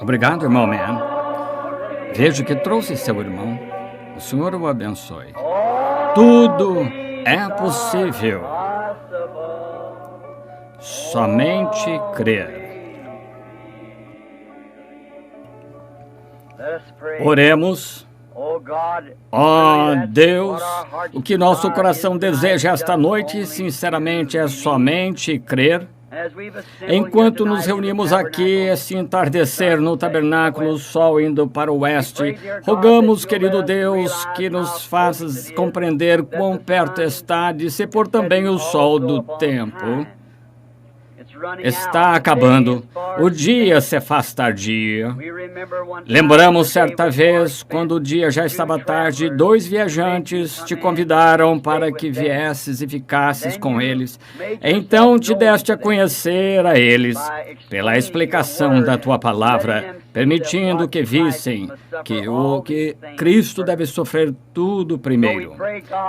Obrigado, irmão Man. Vejo que trouxe seu irmão. O Senhor o abençoe. Tudo é possível. Somente crer. Oremos. Ó Deus, o que nosso coração deseja esta noite, sinceramente, é somente crer. Enquanto nos reunimos aqui, esse entardecer no tabernáculo, o sol indo para o oeste, rogamos, querido Deus, que nos faças compreender quão perto está de se pôr também o sol do tempo. Está acabando. O dia se faz tardio. Lembramos certa vez, quando o dia já estava tarde, 2 viajantes te convidaram para que viesses e ficasses com eles. Então te deste a conhecer a eles, pela explicação da tua palavra, permitindo que vissem que Cristo deve sofrer tudo primeiro.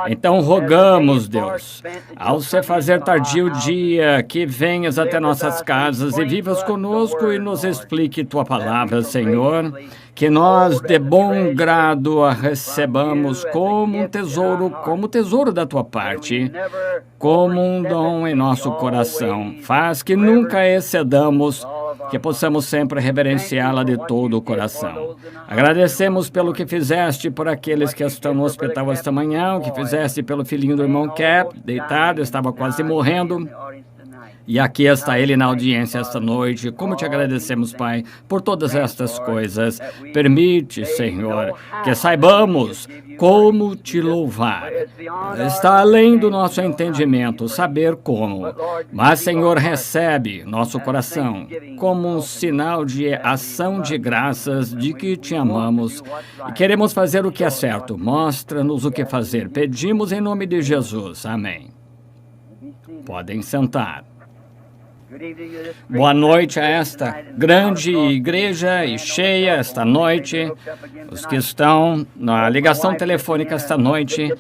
Então rogamos, Deus, ao se fazer tardio o dia, que venhas até nossas casas e vivas conosco e nos explique tua palavra, Senhor, que nós de bom grado a recebamos como um tesouro da tua parte, como um dom em nosso coração. Faz que nunca excedamos, que possamos sempre reverenciá-la de todo o coração. Agradecemos pelo que fizeste por aqueles que estão no hospital esta manhã, o que fizeste pelo filhinho do irmão Cap, deitado, estava quase morrendo. E aqui está ele na audiência esta noite. Como te agradecemos, Pai, por todas estas coisas. Permite, Senhor, que saibamos como te louvar. Está além do nosso entendimento saber como. Mas, Senhor, recebe nosso coração como um sinal de ação de graças de que te amamos. E queremos fazer o que é certo. Mostra-nos o que fazer. Pedimos em nome de Jesus. Amém. Podem sentar. Boa noite a esta grande igreja e cheia esta noite. Os que estão na ligação telefônica esta noite.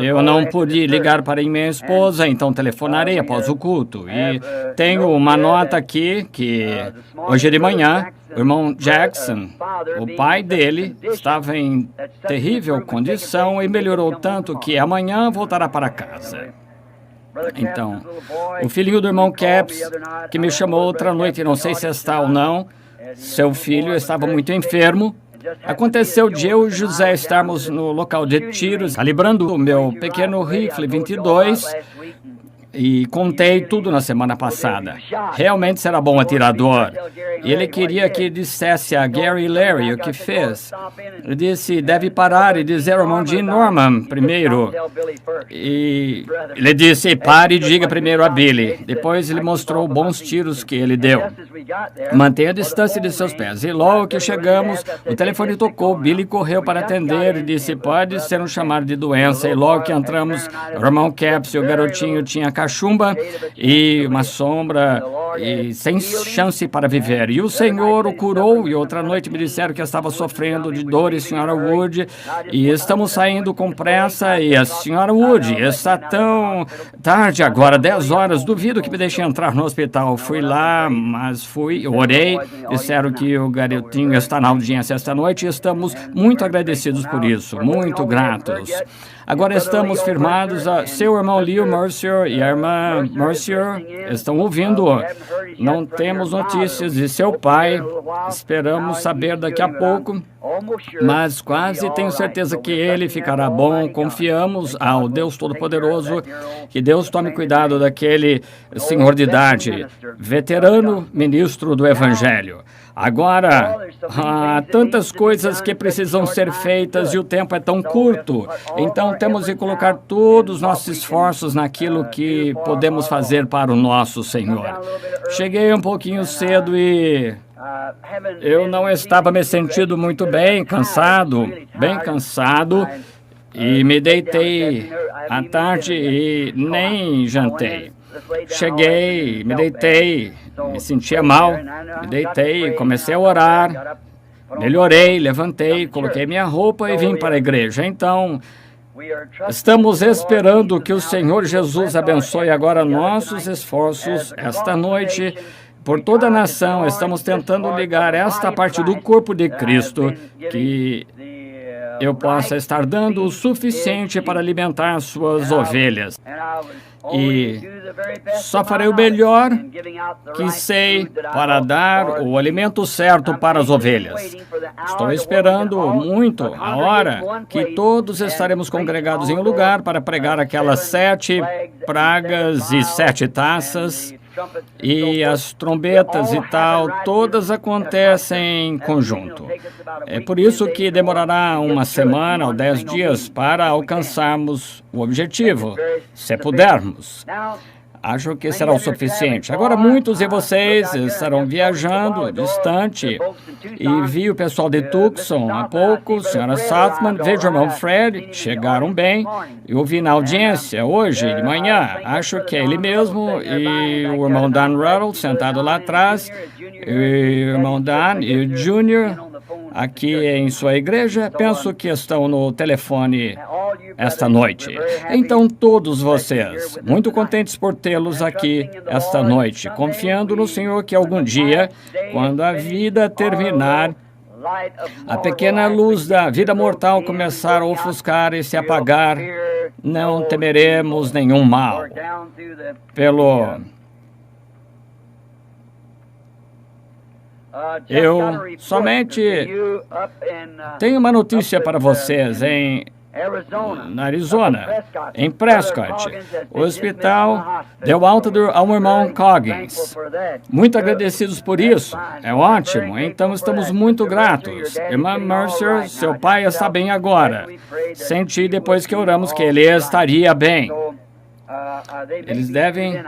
Eu não pude ligar para minha esposa, então telefonarei após o culto. E tenho uma nota aqui que hoje de manhã o irmão Jackson, o pai dele, estava em terrível condição e melhorou tanto que amanhã voltará para casa. Então, o filhinho do irmão Caps, que me chamou outra noite, não sei se está ou não, seu filho estava muito enfermo. Aconteceu de eu e José estarmos no local de tiros, calibrando o meu pequeno rifle 22, e contei tudo na semana passada. Realmente será bom atirador. E ele queria que dissesse a Gary e Larry o que fez. Ele disse, deve parar e dizer ao irmão Jim Norman primeiro. E ele disse, pare e diga primeiro a Billy. Depois ele mostrou bons tiros que ele deu. Mantenha a distância de seus pés. E logo que chegamos, o telefone tocou. Billy correu para atender e disse, pode ser um chamado de doença. E logo que entramos, o irmão Caps e o garotinho tinha cachumba e uma sombra e sem chance para viver. E o Senhor o curou, e outra noite me disseram que estava sofrendo de dores, senhora Wood, e estamos saindo com pressa, e a senhora Wood está tão tarde agora, 10 horas, duvido que me deixe entrar no hospital. Fui lá, mas orei, disseram que o garotinho está na audiência esta noite, e estamos muito agradecidos por isso, muito gratos. Agora estamos firmados, seu irmão Leo Mercier e a irmã Mercier estão ouvindo. Não temos notícias de seu pai, esperamos saber daqui a pouco, mas quase tenho certeza que ele ficará bom. Confiamos ao Deus Todo-Poderoso, que Deus tome cuidado daquele senhor de idade, veterano ministro do Evangelho. Agora, há tantas coisas que precisam ser feitas e o tempo é tão curto. Então, temos de colocar todos os nossos esforços naquilo que podemos fazer para o nosso Senhor. Cheguei um pouquinho cedo e eu não estava me sentindo muito bem cansado, e me deitei à tarde e nem jantei. Cheguei, me deitei, me sentia mal, me deitei, comecei a orar, melhorei, levantei, coloquei minha roupa e vim para a igreja. Então, estamos esperando que o Senhor Jesus abençoe agora nossos esforços esta noite por toda a nação, estamos tentando ligar esta parte do corpo de Cristo, que eu possa estar dando o suficiente para alimentar suas ovelhas. E só farei o melhor que sei para dar o alimento certo para as ovelhas. Estou esperando muito a hora que todos estaremos congregados em um lugar para pregar aquelas 7 pragas e 7 taças. E as trombetas e tal, todas acontecem em conjunto. É por isso que demorará uma semana ou 10 dias para alcançarmos o objetivo, se pudermos. Acho que será o suficiente. Agora, muitos de vocês estarão viajando distante e vi o pessoal de Tucson há pouco, senhora Southman, vejo o irmão Fred, chegaram bem. Eu vi na audiência hoje de manhã, acho que é ele mesmo, e o irmão Dan Ruddle sentado lá atrás, e o irmão Dan e o Junior aqui em sua igreja, penso que estão no telefone esta noite. Então, todos vocês, muito contentes por tê-los aqui esta noite, confiando no Senhor que algum dia, quando a vida terminar, a pequena luz da vida mortal começar a ofuscar e se apagar, não temeremos nenhum mal. Eu somente tenho uma notícia para vocês na Arizona, em Prescott. O hospital deu alta ao irmão Coggins. Muito agradecidos por isso. É ótimo. Então, estamos muito gratos. Irmã Mercer, seu pai está bem agora. Senti depois que oramos que ele estaria bem. Eles devem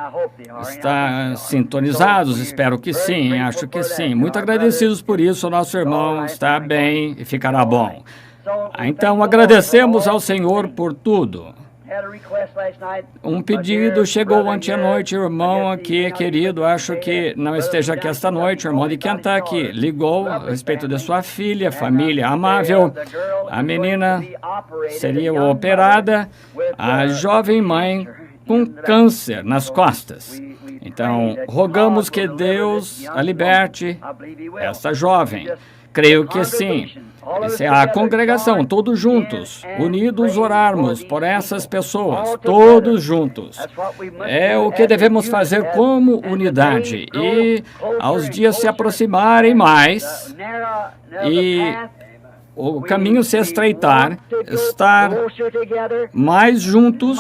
estar sintonizados, espero que sim, acho que sim. Muito agradecidos por isso, o nosso irmão está bem e ficará bom. Então, agradecemos ao Senhor por tudo. Um pedido chegou ontem à noite, irmão aqui, querido, acho que não esteja aqui esta noite, o irmão de Kentucky, ligou a respeito de sua filha, família amável. A menina seria operada, a jovem mãe com câncer nas costas. Então, rogamos que Deus a liberte, essa jovem. Creio que sim. Essa é a congregação, todos juntos, unidos orarmos por essas pessoas, todos juntos. É o que devemos fazer como unidade. E aos dias se aproximarem mais e o caminho se estreitar, estar mais juntos,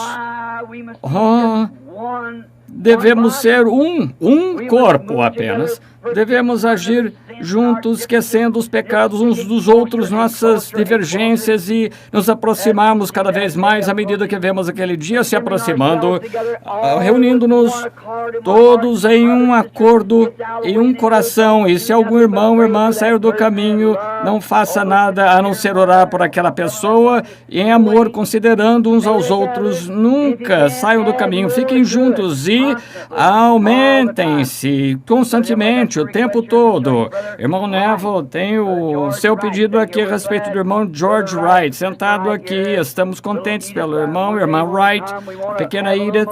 devemos ser um corpo apenas. Devemos agir juntos, esquecendo os pecados uns dos outros, nossas divergências e nos aproximarmos cada vez mais à medida que vemos aquele dia se aproximando, reunindo-nos todos em um acordo, em um coração. E se algum irmão ou irmã sair do caminho, não faça nada a não ser orar por aquela pessoa e em amor, considerando uns aos outros. Nunca saiam do caminho, fiquem juntos e aumentem-se constantemente, o tempo todo. Irmão Neville, tem o seu pedido aqui a respeito do irmão George Wright, sentado aqui. Estamos contentes pelo irmão e irmã Wright. A pequena Edith,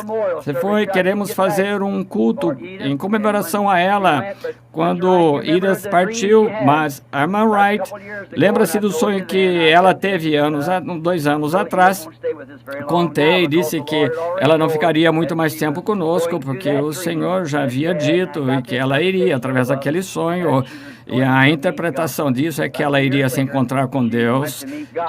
queremos fazer um culto em comemoração a ela quando Edith partiu, mas a irmã Wright lembra-se do sonho que ela teve 2 anos atrás. Contei, disse que ela não ficaria muito mais tempo conosco, porque o Senhor já havia dito que ela iria através daquele sonho. E a interpretação disso é que ela iria se encontrar com Deus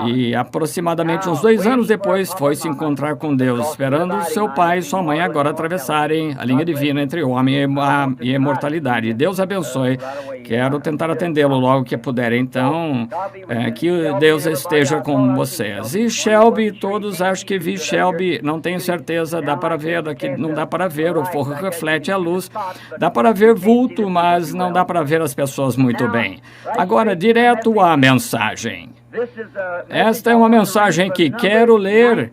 e aproximadamente uns 2 anos depois foi se encontrar com Deus, esperando seu pai e sua mãe agora atravessarem a linha divina entre o homem e a imortalidade. Deus abençoe. Quero tentar atendê-lo logo que puder. Então, que Deus esteja com vocês. E Shelby, todos acho que vi Shelby, não tenho certeza, dá para ver, daqui não dá para ver, o forro reflete a luz. Dá para ver vulto, mas não dá para ver as pessoas muito bem. Agora, direto à mensagem. Esta é uma mensagem que quero ler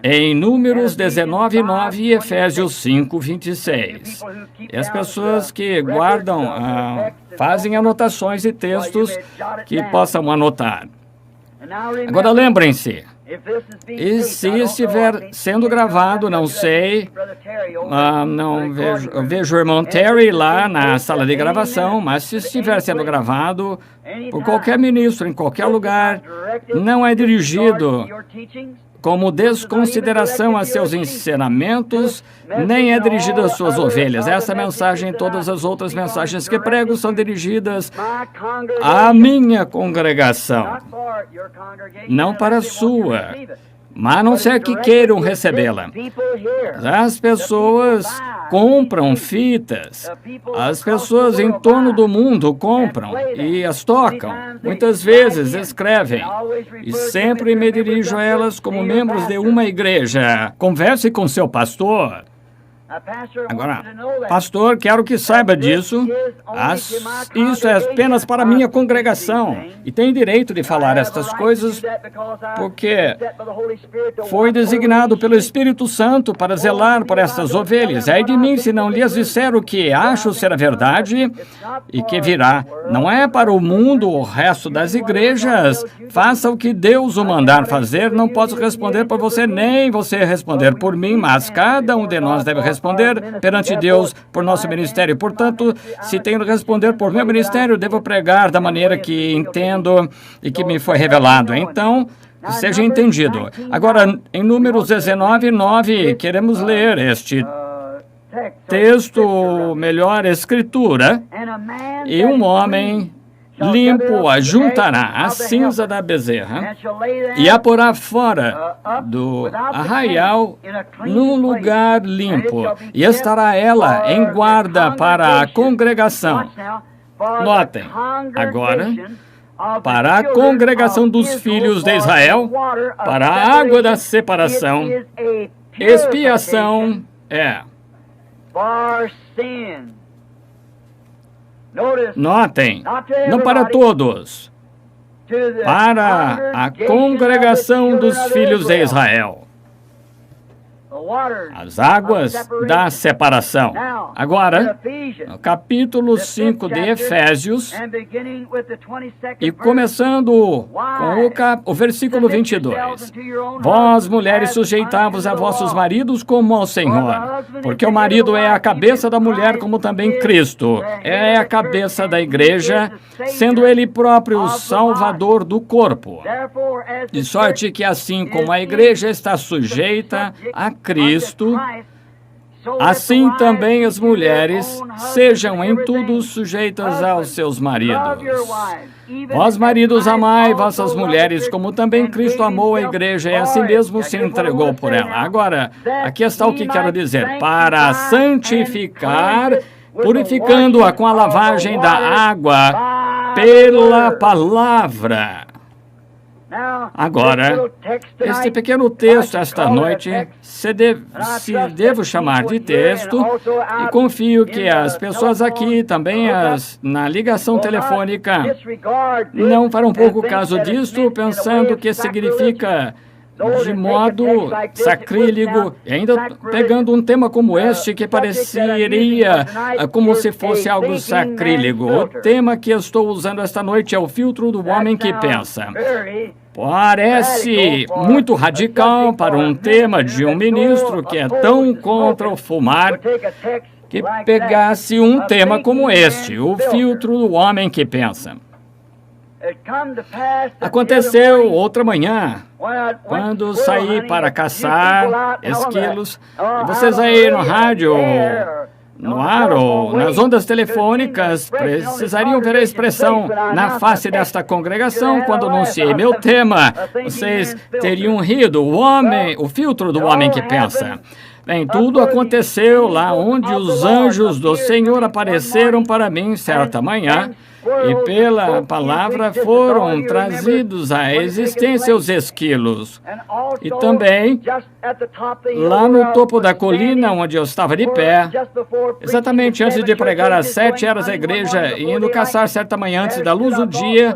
em Números 19:9 e Efésios 5:26. E as pessoas que guardam, fazem anotações e textos que possam anotar. Agora, lembrem-se, E se estiver sendo gravado, não sei, não vejo, eu vejo o irmão Terry lá na sala de gravação, mas se estiver sendo gravado por qualquer ministro, em qualquer lugar, não é dirigido como desconsideração a seus ensinamentos, nem é dirigido às suas ovelhas. Essa mensagem e todas as outras mensagens que prego são dirigidas à minha congregação, não para a sua, mas a não ser que queiram recebê-la. As pessoas compram fitas, as pessoas em torno do mundo compram e as tocam. Muitas vezes escrevem, e sempre me dirijo a elas como membros de uma igreja. Converse com seu pastor. Agora, pastor, quero que saiba disso. Isso é apenas para a minha congregação. E tem direito de falar estas coisas porque foi designado pelo Espírito Santo para zelar por estas ovelhas. Ai de mim se não lhes disser o que acho ser a verdade e que virá. Não é para o mundo ou o resto das igrejas. Faça o que Deus o mandar fazer. Não posso responder por você, nem você responder por mim, mas cada um de nós deve responder perante Deus por nosso ministério. Portanto, se tenho de responder por meu ministério, devo pregar da maneira que entendo e que me foi revelado. Então, seja entendido. Agora, em Números 19:9, queremos ler este texto, melhor escritura, e um homem limpo ajuntará a cinza da bezerra e a porá fora do arraial num lugar limpo, e estará ela em guarda para a congregação. Notem, agora, para a congregação dos filhos de Israel, para a água da separação, expiação é. Notem, não para todos, para a congregação dos filhos de Israel. As águas da separação. Agora, no capítulo 5 de Efésios, e começando com o versículo 22. Vós, mulheres, sujeitai-vos a vossos maridos como ao Senhor, porque o marido é a cabeça da mulher, como também Cristo é a cabeça da igreja, sendo ele próprio o salvador do corpo. De sorte que assim como a igreja está sujeita a Cristo, assim também as mulheres sejam em tudo sujeitas aos seus maridos. Vós, maridos, amai vossas mulheres, como também Cristo amou a igreja e a si mesmo se entregou por ela. Agora, aqui está o que quero dizer. Para santificar, purificando-a com a lavagem da água pela palavra. Agora, este pequeno texto esta noite, se devo chamar de texto, e confio que as pessoas aqui, também na ligação telefônica, não farão pouco caso disto, pensando que significa de modo sacrílego, e ainda pegando um tema como este, que pareceria como se fosse algo sacrílego. O tema que estou usando esta noite é o filtro do homem que pensa. Parece muito radical para um tema de um ministro que é tão contra o fumar, que pegasse um tema como este, o filtro do homem que pensa. Aconteceu outra manhã, quando saí para caçar esquilos, e vocês aí no rádio, no ar ou nas ondas telefônicas precisariam ver a expressão na face desta congregação quando anunciei meu tema. Vocês teriam rido, o filtro do homem que pensa. Bem, tudo aconteceu lá onde os anjos do Senhor apareceram para mim certa manhã, e pela palavra foram trazidos à existência os esquilos. E também, lá no topo da colina onde eu estava de pé, exatamente antes de pregar às 7 horas da igreja, indo caçar certa manhã antes da luz do dia,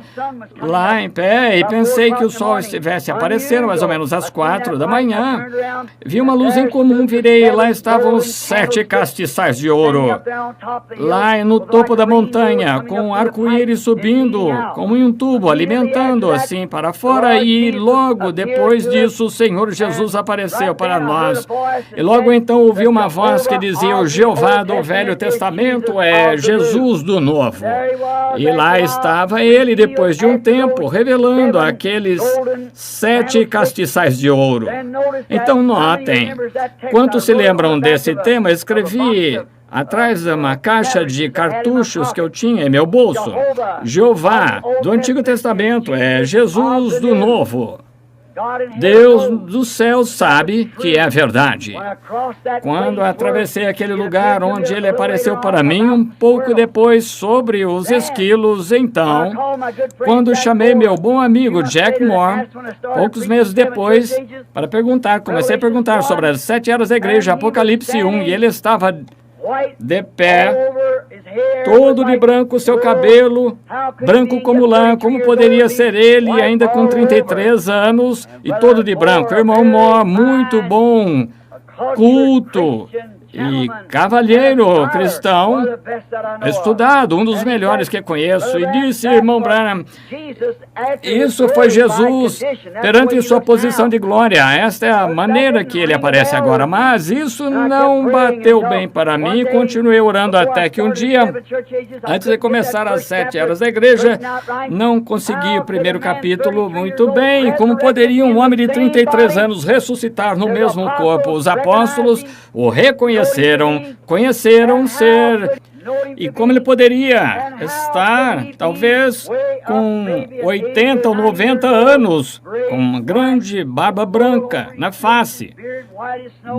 lá em pé, e pensei que o sol estivesse aparecendo mais ou menos às 4 da manhã, vi uma luz incomum, virei, e lá estavam os 7 castiçais de ouro, lá no topo da montanha, com um arco arco-íris subindo como em um tubo, alimentando assim para fora, e logo depois disso o Senhor Jesus apareceu para nós. E logo então ouvi uma voz que dizia: o Jeová do Velho Testamento é Jesus do Novo. E lá estava ele, depois de um tempo, revelando aqueles 7 castiçais de ouro. Então notem, quantos se lembram desse tema? Escrevi atrás de uma caixa de cartuchos que eu tinha em meu bolso: Jeová do Antigo Testamento é Jesus do Novo. Deus do céu sabe que é verdade. Quando atravessei aquele lugar onde ele apareceu para mim, um pouco depois, sobre os esquilos, então, quando chamei meu bom amigo Jack Moore, poucos meses depois, para perguntar, comecei a perguntar sobre as 7 eras da igreja, Apocalipse 1, e ele estava de pé, todo de branco, seu cabelo branco como lã. Como poderia ser ele, ainda com 33 anos, e todo de branco? Irmão Moore, muito bom, culto e cavalheiro cristão, estudado, um dos melhores que conheço, e disse: irmão Branham, isso foi Jesus perante sua posição de glória. Esta é a maneira que ele aparece agora. Mas isso não bateu bem para mim, e continuei orando até que um dia, antes de começar as 7 eras da igreja, não consegui o primeiro capítulo muito bem. Como poderia um homem de 33 anos ressuscitar no mesmo corpo? Os apóstolos o conheceram ser, e como ele poderia estar, talvez, com 80 ou 90 anos, com uma grande barba branca na face,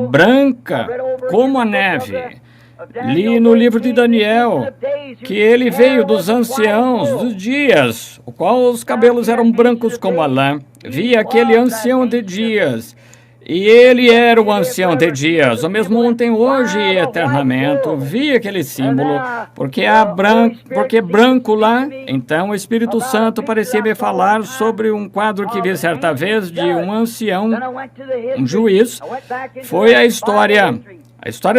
branca como a neve. Li no livro de Daniel que ele veio dos anciãos dos dias, o qual os cabelos eram brancos como a lã. Vi aquele ancião de dias, e ele era o ancião de dias, o mesmo ontem, hoje e eternamente. Vi aquele símbolo, porque branco lá. Então o Espírito Santo parecia me falar sobre um quadro que vi certa vez de um ancião, um juiz. Foi a história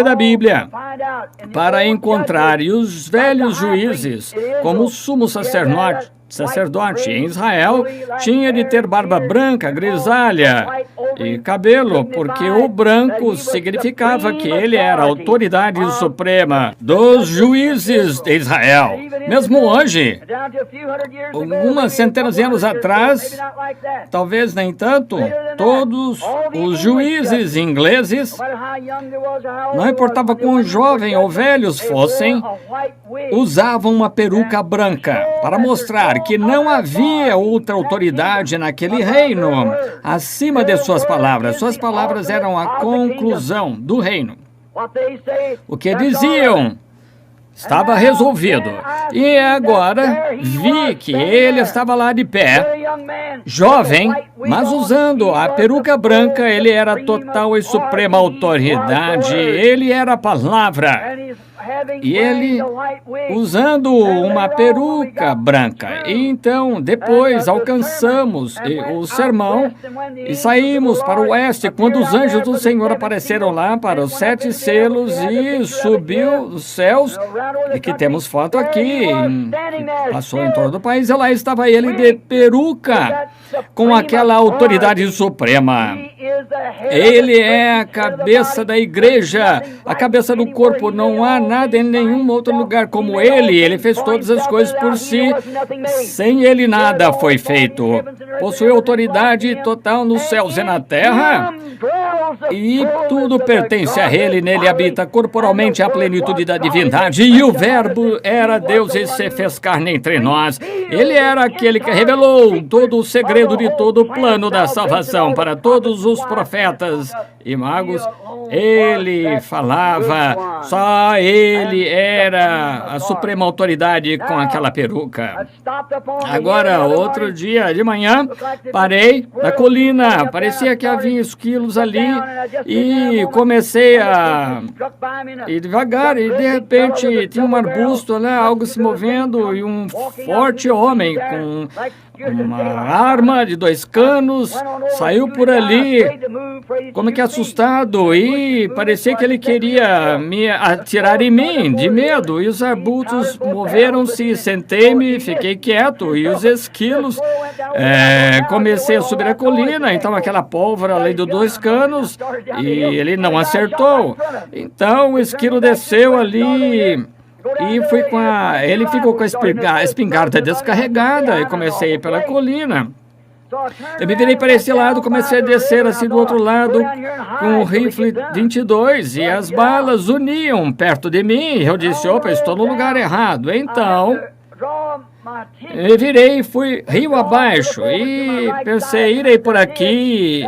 da Bíblia, para encontrar, e os velhos juízes, como o sumo sacerdote em Israel, tinha de ter barba branca, grisalha e cabelo, porque o branco significava que ele era a autoridade suprema dos juízes de Israel. Mesmo hoje, algumas centenas de anos atrás, talvez nem tanto, todos os juízes ingleses, não importava quão jovem ou velhos fossem, usavam uma peruca branca para mostrar que não havia outra autoridade naquele reino acima de suas palavras. Suas palavras eram a conclusão do reino. O que diziam estava resolvido. E agora vi que ele estava lá de pé, jovem, mas usando a peruca branca. Ele era a total e suprema autoridade. Ele era a palavra. E ele usando uma peruca branca. E então, depois, alcançamos o sermão e saímos para o oeste, quando os anjos do Senhor apareceram lá para os 7 selos e subiu os céus, e que temos foto aqui, passou em todo o país, e lá estava ele de peruca, com aquela autoridade suprema. Ele é a cabeça da igreja, a cabeça do corpo. Não há nada em nenhum outro lugar como ele. Ele fez todas as coisas por si. Sem ele nada foi feito. Possui autoridade total nos céus e na terra, e tudo pertence a ele. Nele habita corporalmente a plenitude da divindade, e o Verbo era Deus e se fez carne entre nós. Ele era aquele que revelou todo o segredo de todo o plano da salvação para todos os profetas e magos. Ele falava, só ele era a suprema autoridade com aquela peruca. Agora, outro dia de manhã, parei na colina, parecia que havia esquilos ali, e comecei a ir devagar, e de repente tinha um arbusto lá, algo se movendo, e um forte homem com uma arma de 2 canos, saiu por ali, como que assustado, e parecia que ele queria me atirar em mim, de medo. E os arbustos moveram-se, sentei-me, fiquei quieto, e os esquilos, comecei a subir a colina, então aquela pólvora ali dos 2 canos, e ele não acertou. Então o esquilo desceu ali e ele ficou com a espingarda descarregada e comecei a ir pela colina. Eu me virei para esse lado, comecei a descer assim do outro lado com o rifle 22 e as balas uniam perto de mim. Eu disse, opa, estou no lugar errado. Então, eu virei e fui rio abaixo e pensei, irei por aqui.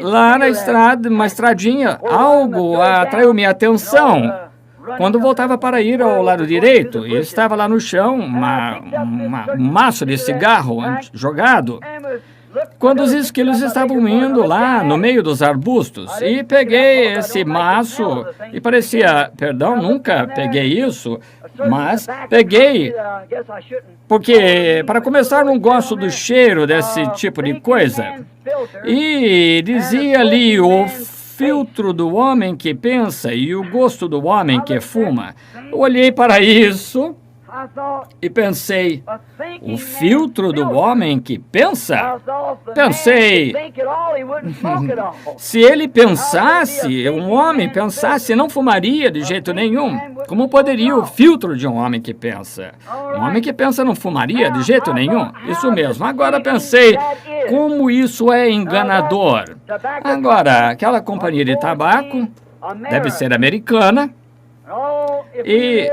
Lá na estrada, uma estradinha, algo atraiu minha atenção. Quando voltava para ir ao lado direito, estava lá no chão um maço de cigarro jogado. Quando os esquilos estavam indo lá no meio dos arbustos, e peguei esse maço, e parecia, perdão, nunca peguei isso, mas peguei, porque, para começar, não gosto do cheiro desse tipo de coisa. E dizia ali, o filtro do homem que pensa e o gosto do homem que fuma. Eu olhei para isso e pensei, o filtro do homem que pensa? Pensei, se ele pensasse, um homem pensasse, não fumaria de jeito nenhum. Como poderia o filtro de um homem que pensa? Um homem que pensa não fumaria de jeito nenhum. Isso mesmo. Agora pensei, como isso é enganador. Agora, aquela companhia de tabaco deve ser americana. E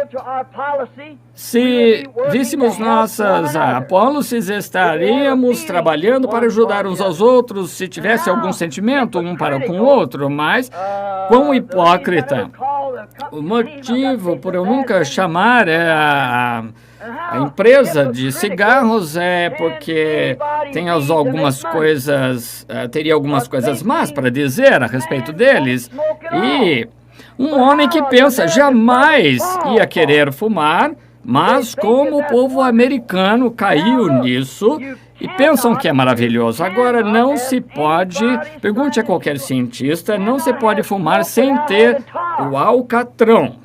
se víssemos nossas policies, estaríamos trabalhando para ajudar uns aos outros, se tivesse algum sentimento um para com o outro, mas quão hipócrita. O motivo por eu nunca chamar a empresa de cigarros é porque tem algumas coisas, teria algumas coisas más para dizer a respeito deles. E um homem que pensa jamais ia querer fumar, mas como o povo americano caiu nisso e pensam que é maravilhoso. Agora, não se pode, pergunte a qualquer cientista, não se pode fumar sem ter o alcatrão.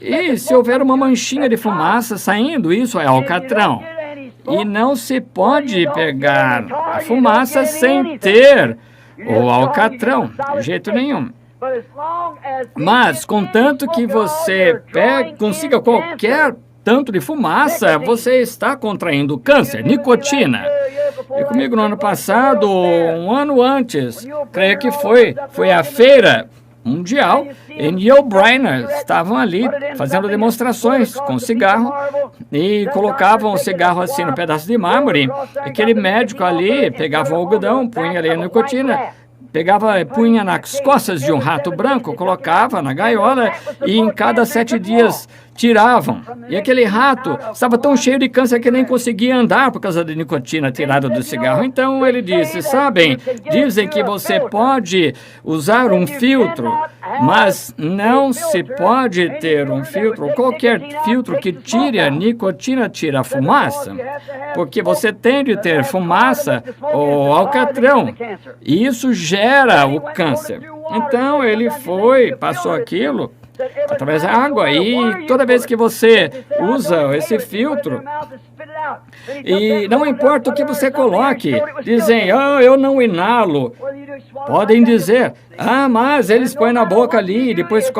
E se houver uma manchinha de fumaça saindo, isso é alcatrão. E não se pode pegar a fumaça sem ter o alcatrão, de jeito nenhum. Mas, contanto que você consiga qualquer tanto de fumaça, você está contraindo câncer, nicotina. E comigo no ano passado, um ano antes, creio que foi a feira mundial, e Neil Brenner estavam ali fazendo demonstrações com cigarro e colocavam o cigarro assim no pedaço de mármore. Aquele médico ali pegava o algodão, punha ali a nicotina, punha nas costas de um rato branco, colocava na gaiola e em cada 7 dias tiravam. E aquele rato estava tão cheio de câncer que nem conseguia andar por causa da nicotina tirada do cigarro. Então ele disse, sabem, dizem que você pode usar um filtro, mas não se pode ter um filtro, qualquer filtro que tire a nicotina tira a fumaça, porque você tem de ter fumaça ou alcatrão, e isso gera o câncer. Então ele passou aquilo através da água, e toda vez que você usa esse filtro, e não importa o que você coloque, dizem, eu não inalo, podem dizer, mas eles põem na boca ali e depois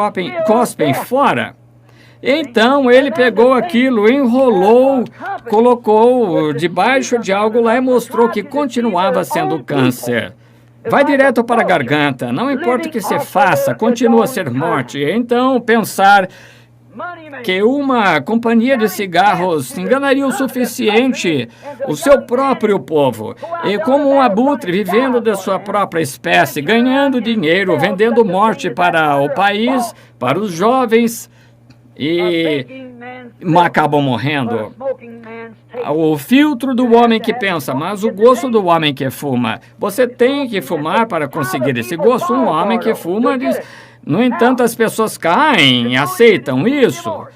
cospem fora. Então ele pegou aquilo, enrolou, colocou debaixo de algo lá e mostrou que continuava sendo câncer. Vai direto para a garganta, não importa o que você faça, continua a ser morte. Então, pensar que uma companhia de cigarros enganaria o suficiente o seu próprio povo, e como um abutre vivendo da sua própria espécie, ganhando dinheiro, vendendo morte para o país, para os jovens, e acabam morrendo. O filtro do homem que pensa, mas o gosto do homem que fuma. Você tem que fumar para conseguir esse gosto. Um homem que fuma diz, no entanto, as pessoas caem, aceitam isso.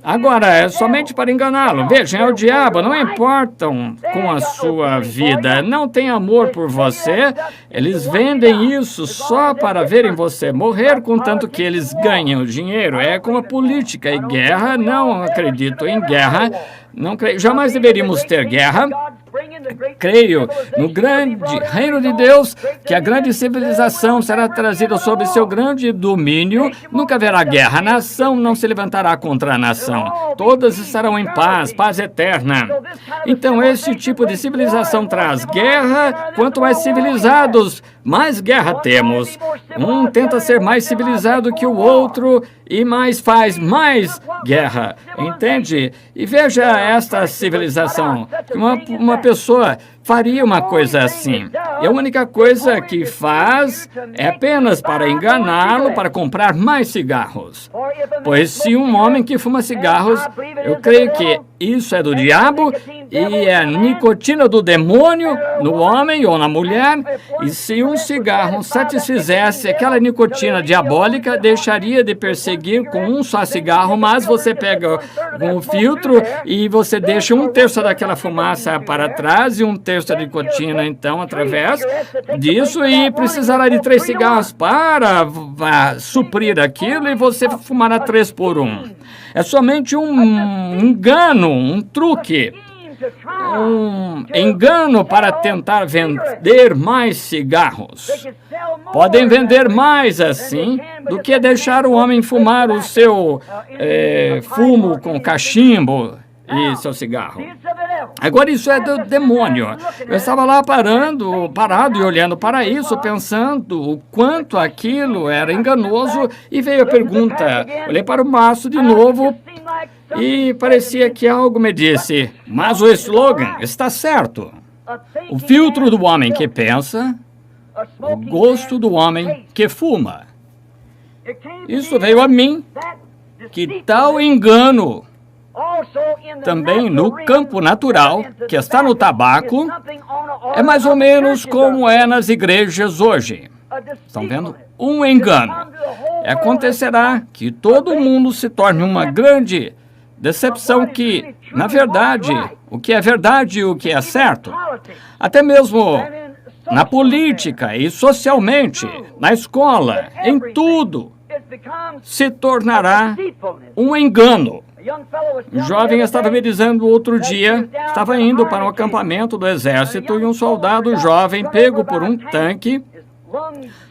Agora, é somente para enganá-lo. Vejam, é o diabo, não importam com a sua vida, não tem amor por você. Eles vendem isso só para verem você morrer, contanto que eles ganham dinheiro. É como a política e guerra, não acredito em guerra. Não creio, jamais deveríamos ter guerra. Creio no grande reino de Deus, que a grande civilização será trazida sob seu grande domínio. Nunca haverá guerra. A nação não se levantará contra a nação. Todas estarão em paz, paz eterna. Então, esse tipo de civilização traz guerra. Quanto mais civilizados, mais guerra temos. Um tenta ser mais civilizado que o outro e mais faz mais guerra. Entende? E veja esta civilização. Uma pessoa faria uma coisa assim. E a única coisa que faz é apenas para enganá-lo, para comprar mais cigarros. Pois se um homem que fuma cigarros, eu creio que isso é do diabo e é a nicotina do demônio no homem ou na mulher. E se um cigarro satisfizesse aquela nicotina diabólica, deixaria de perseguir com um só cigarro, mas você pega um filtro e você deixa um terço daquela fumaça para trás e um terço da nicotina, então, através disso, e precisará de 3 cigarros para suprir aquilo e você fumará 3 por 1. É somente um engano, um truque. Um engano para tentar vender mais cigarros. Podem vender mais assim do que deixar o homem fumar o seu fumo com cachimbo e seu cigarro. Agora isso é do demônio. Eu estava lá parado e olhando para isso, pensando o quanto aquilo era enganoso, e veio a pergunta. Olhei para o maço de novo e parecia que algo me disse, mas o slogan está certo. O filtro do homem que pensa, o gosto do homem que fuma. Isso veio a mim, que tal engano também no campo natural, que está no tabaco, é mais ou menos como é nas igrejas hoje. Estão vendo? Um engano. Acontecerá que todo mundo se torne uma grande decepção que, na verdade, o que é verdade e o que é certo, até mesmo na política e socialmente, na escola, em tudo, se tornará um engano. Um jovem estava me dizendo outro dia, estava indo para um acampamento do exército e um soldado jovem pego por um tanque,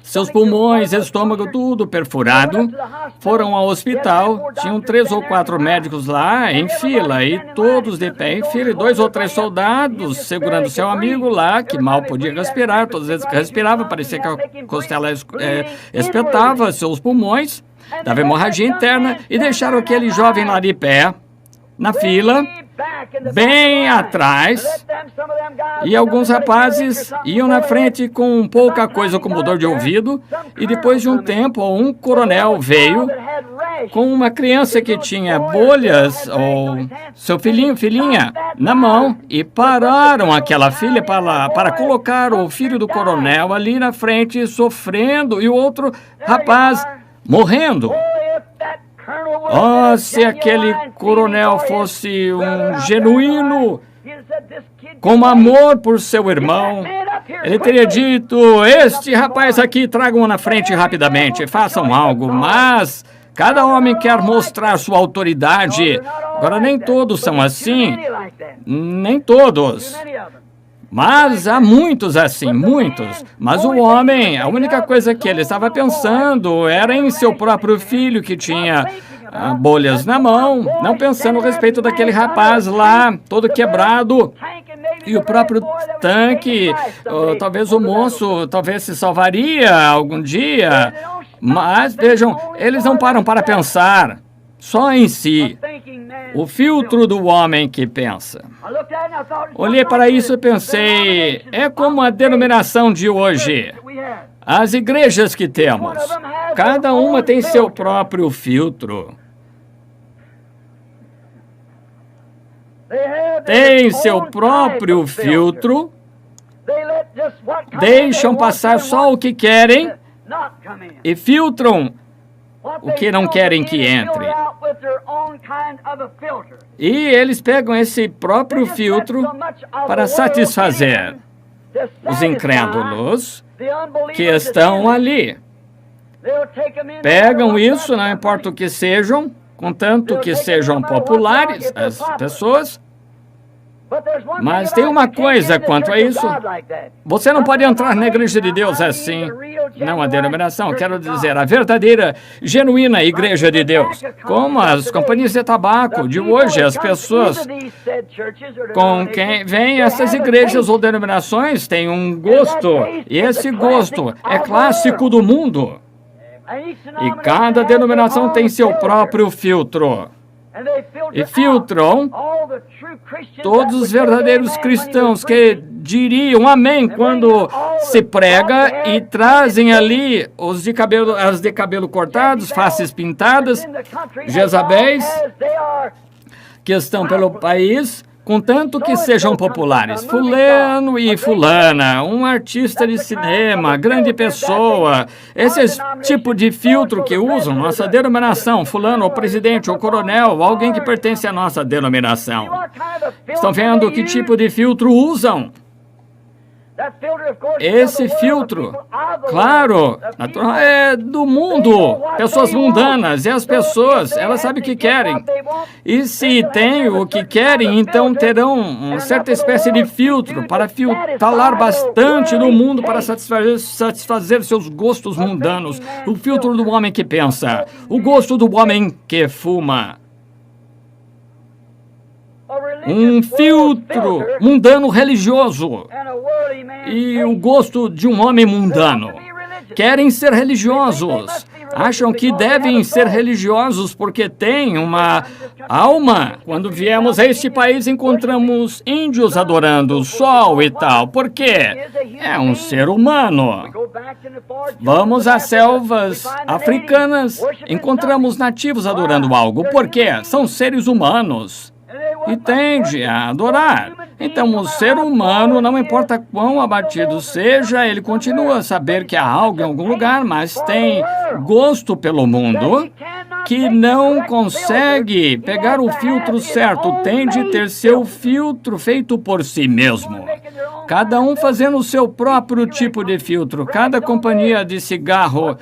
seus pulmões, estômago, tudo perfurado, foram ao hospital, tinham 3 ou 4 médicos lá em fila e todos de pé em fila e 2 ou 3 soldados segurando seu amigo lá, que mal podia respirar, todas as vezes que respirava, parecia que a costela espetava seus pulmões. Dava hemorragia interna e deixaram aquele jovem lá de pé, na fila, bem atrás, e alguns rapazes iam na frente com pouca coisa como dor de ouvido, e depois de um tempo, um coronel veio com uma criança que tinha bolhas, ou seu filhinha, na mão, e pararam aquela filha para colocar o filho do coronel ali na frente, sofrendo, e o outro rapaz morrendo. Oh, se aquele coronel fosse um genuíno, com amor por seu irmão, ele teria dito, este rapaz aqui, tragam-o na frente rapidamente, façam algo, mas cada homem quer mostrar sua autoridade. Agora, nem todos são assim, nem todos. Mas há muitos assim, muitos. Mas o homem, a única coisa que ele estava pensando era em seu próprio filho que tinha bolhas na mão, não pensando a respeito daquele rapaz lá, todo quebrado. E o próprio tanque, talvez o moço, talvez se salvaria algum dia. Mas, vejam, eles não param para pensar só em si. O filtro do homem que pensa. Olhei para isso e pensei, é como a denominação de hoje. As igrejas que temos, cada uma tem seu próprio filtro. Tem seu próprio filtro. Deixam passar só o que querem e filtram o que não querem que entre. E eles pegam esse próprio filtro para satisfazer os incrédulos que estão ali. Pegam isso, não importa o que sejam, contanto que sejam populares as pessoas. Mas tem uma coisa quanto a isso. Você não pode entrar na igreja de Deus assim. Não a denominação, quero dizer, a verdadeira, genuína igreja de Deus. Como as companhias de tabaco de hoje, as pessoas com quem vêm essas igrejas ou denominações têm um gosto. E esse gosto é clássico do mundo. E cada denominação tem seu próprio filtro. E filtram todos os verdadeiros cristãos que diriam amém quando se prega e trazem ali as de cabelo cortados, faces pintadas, Jezabéis, que estão pelo país, contanto que sejam populares. Fulano e fulana, um artista de cinema, grande pessoa. Esse tipo de filtro que usam nossa denominação, fulano, o presidente, o coronel, alguém que pertence à nossa denominação. Estão vendo que tipo de filtro usam? Esse filtro, claro, natural, é do mundo, pessoas mundanas, e as pessoas, elas sabem o que querem. E se têm o que querem, então terão uma certa espécie de filtro para filtrar bastante do mundo para satisfazer seus gostos mundanos. O filtro do homem que pensa, o gosto do homem que fuma. Um filtro mundano religioso e o gosto de um homem mundano. Querem ser religiosos. Acham que devem ser religiosos porque têm uma alma. Quando viemos a este país, encontramos índios adorando o sol e tal. Por quê? É um ser humano. Vamos às selvas africanas, encontramos nativos adorando algo. Por quê? São seres humanos. E tende a adorar. Então, o ser humano, não importa quão abatido seja, ele continua a saber que há algo em algum lugar, mas tem gosto pelo mundo, que não consegue pegar o filtro certo, tem de ter seu filtro feito por si mesmo. Cada um fazendo o seu próprio tipo de filtro. Cada companhia de cigarro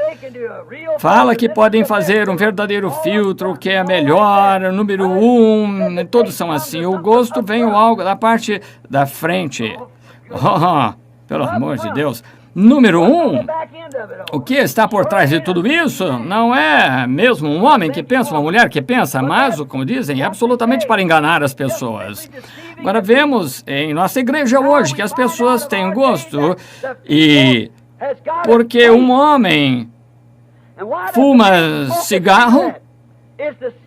fala que podem fazer um verdadeiro filtro, que é melhor, número 1, todos são assim. O gosto vem algo da parte da frente. Oh, pelo amor de Deus. Número 1, o que está por trás de tudo isso não é mesmo um homem que pensa, uma mulher que pensa, mas, como dizem, é absolutamente para enganar as pessoas. Agora vemos em nossa igreja hoje que as pessoas têm gosto e porque um homem fuma cigarro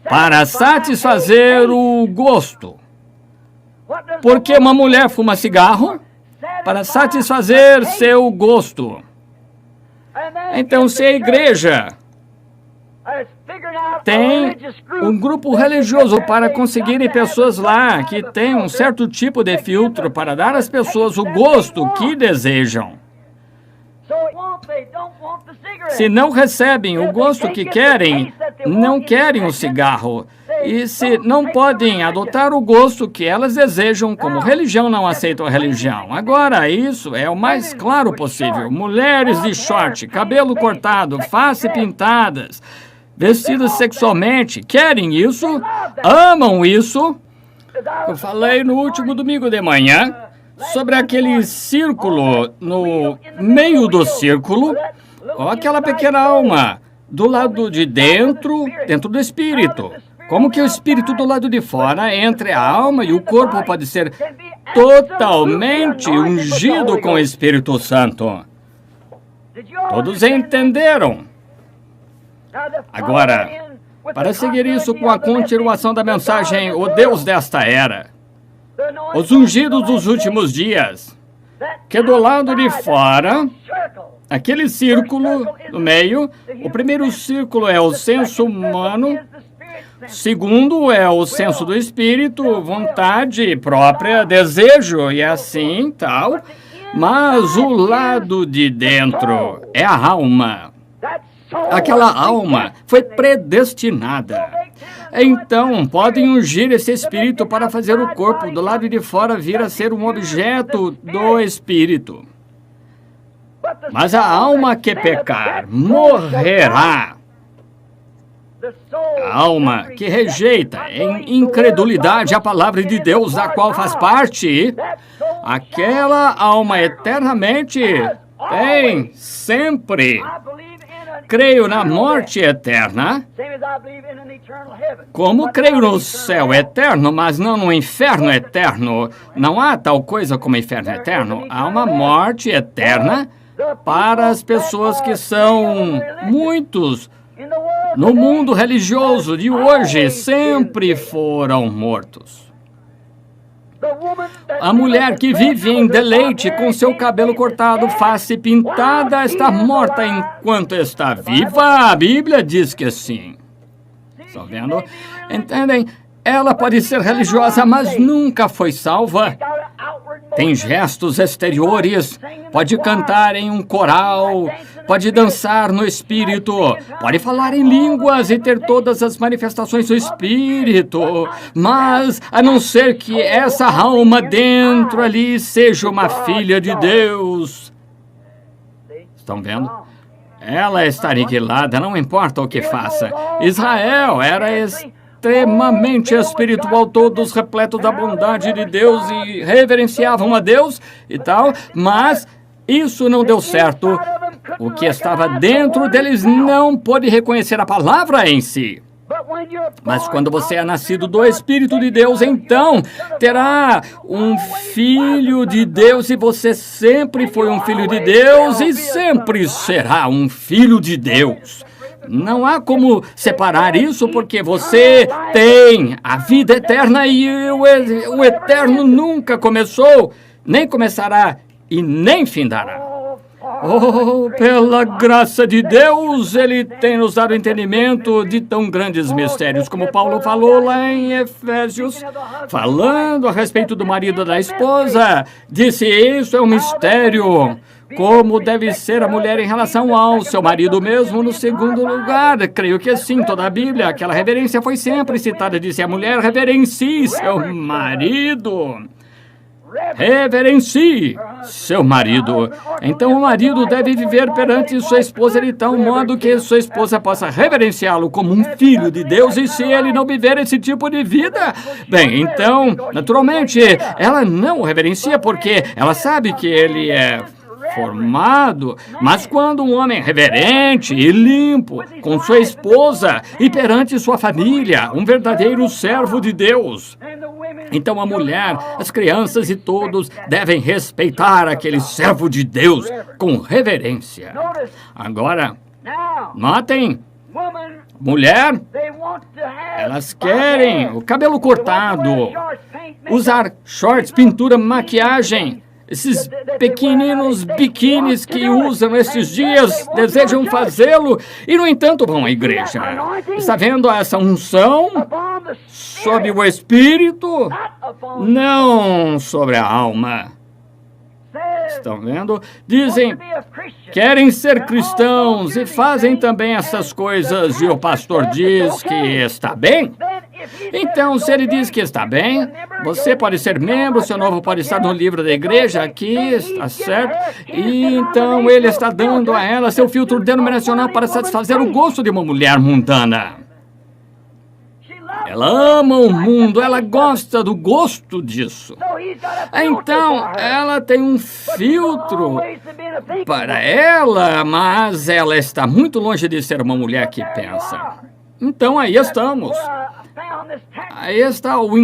para satisfazer o gosto. Porque uma mulher fuma cigarro para satisfazer seu gosto. Então, se a igreja tem um grupo religioso para conseguirem pessoas lá que têm um certo tipo de filtro para dar às pessoas o gosto que desejam, se não recebem o gosto que querem, não querem o cigarro. E se não podem adotar o gosto que elas desejam, como religião não aceita a religião. Agora, isso é o mais claro possível. Mulheres de short, cabelo cortado, face pintadas, vestidas sexualmente, querem isso, amam isso. Eu falei no último domingo de manhã sobre aquele círculo, no meio do círculo, aquela pequena alma, do lado de dentro do espírito. Como que o espírito do lado de fora, entre a alma e o corpo, pode ser totalmente ungido com o Espírito Santo? Todos entenderam? Agora, para seguir isso com a continuação da mensagem, o Deus desta era, os ungidos dos últimos dias, que do lado de fora, aquele círculo no meio, o primeiro círculo é o senso humano, segundo é o senso do espírito, vontade própria, desejo e assim tal. Mas o lado de dentro é a alma. Aquela alma foi predestinada. Então, podem ungir esse espírito para fazer o corpo do lado de fora vir a ser um objeto do espírito. Mas a alma que pecar morrerá. A alma que rejeita em incredulidade a palavra de Deus, da qual faz parte, aquela alma eternamente tem sempre. Creio na morte eterna, como creio no céu eterno, mas não no inferno eterno. Não há tal coisa como inferno eterno. Há uma morte eterna para as pessoas que são muitos no mundo religioso de hoje, sempre foram mortos. A mulher que vive em deleite com seu cabelo cortado, face pintada, está morta enquanto está viva. A Bíblia diz que sim. Estão vendo? Entendem? Ela pode ser religiosa, mas nunca foi salva. Tem gestos exteriores, pode cantar em um coral, pode dançar no espírito, pode falar em línguas e ter todas as manifestações do espírito, mas a não ser que essa alma dentro ali seja uma filha de Deus. Estão vendo? Ela está aniquilada, não importa o que faça. Israel era extremamente espiritual, todos repletos da bondade de Deus e reverenciavam a Deus e tal, mas isso não deu certo. O que estava dentro deles não pôde reconhecer a palavra em si. Mas quando você é nascido do Espírito de Deus, então terá um filho de Deus, e você sempre foi um filho de Deus e sempre será um filho de Deus. Não há como separar isso, porque você tem a vida eterna e o eterno nunca começou, nem começará e nem findará. Oh, pela graça de Deus, Ele tem nos dado entendimento de tão grandes mistérios, como Paulo falou lá em Efésios, falando a respeito do marido e da esposa, disse: isso é um mistério. Como deve ser a mulher em relação ao seu marido mesmo no segundo lugar? Creio que sim, toda a Bíblia, aquela reverência foi sempre citada, disse: a mulher reverencie seu marido. Reverencie seu marido. Então o marido deve viver perante sua esposa de tal modo que sua esposa possa reverenciá-lo como um filho de Deus, e se ele não viver esse tipo de vida, bem, então, naturalmente, ela não o reverencia porque ela sabe que ele é formado, mas quando um homem é reverente e limpo com sua esposa e perante sua família, um verdadeiro servo de Deus, então a mulher, as crianças e todos devem respeitar aquele servo de Deus com reverência. Agora, notem, mulher, elas querem o cabelo cortado, usar shorts, pintura, maquiagem. Esses pequeninos biquínis que usam esses dias desejam fazê-lo e, no entanto, vão à igreja. Está vendo essa unção sobre o espírito, não sobre a alma. Estão vendo? Dizem, querem ser cristãos e fazem também essas coisas e o pastor diz que está bem. Então, se ele diz que está bem, você pode ser membro, seu nome pode estar no livro da igreja, aqui, está certo? E então ele está dando a ela seu filtro denominacional para satisfazer o gosto de uma mulher mundana. Ela ama o mundo, ela gosta do gosto disso. Então, ela tem um filtro para ela, mas ela está muito longe de ser uma mulher que pensa. Então, aí estamos. Aí está, eu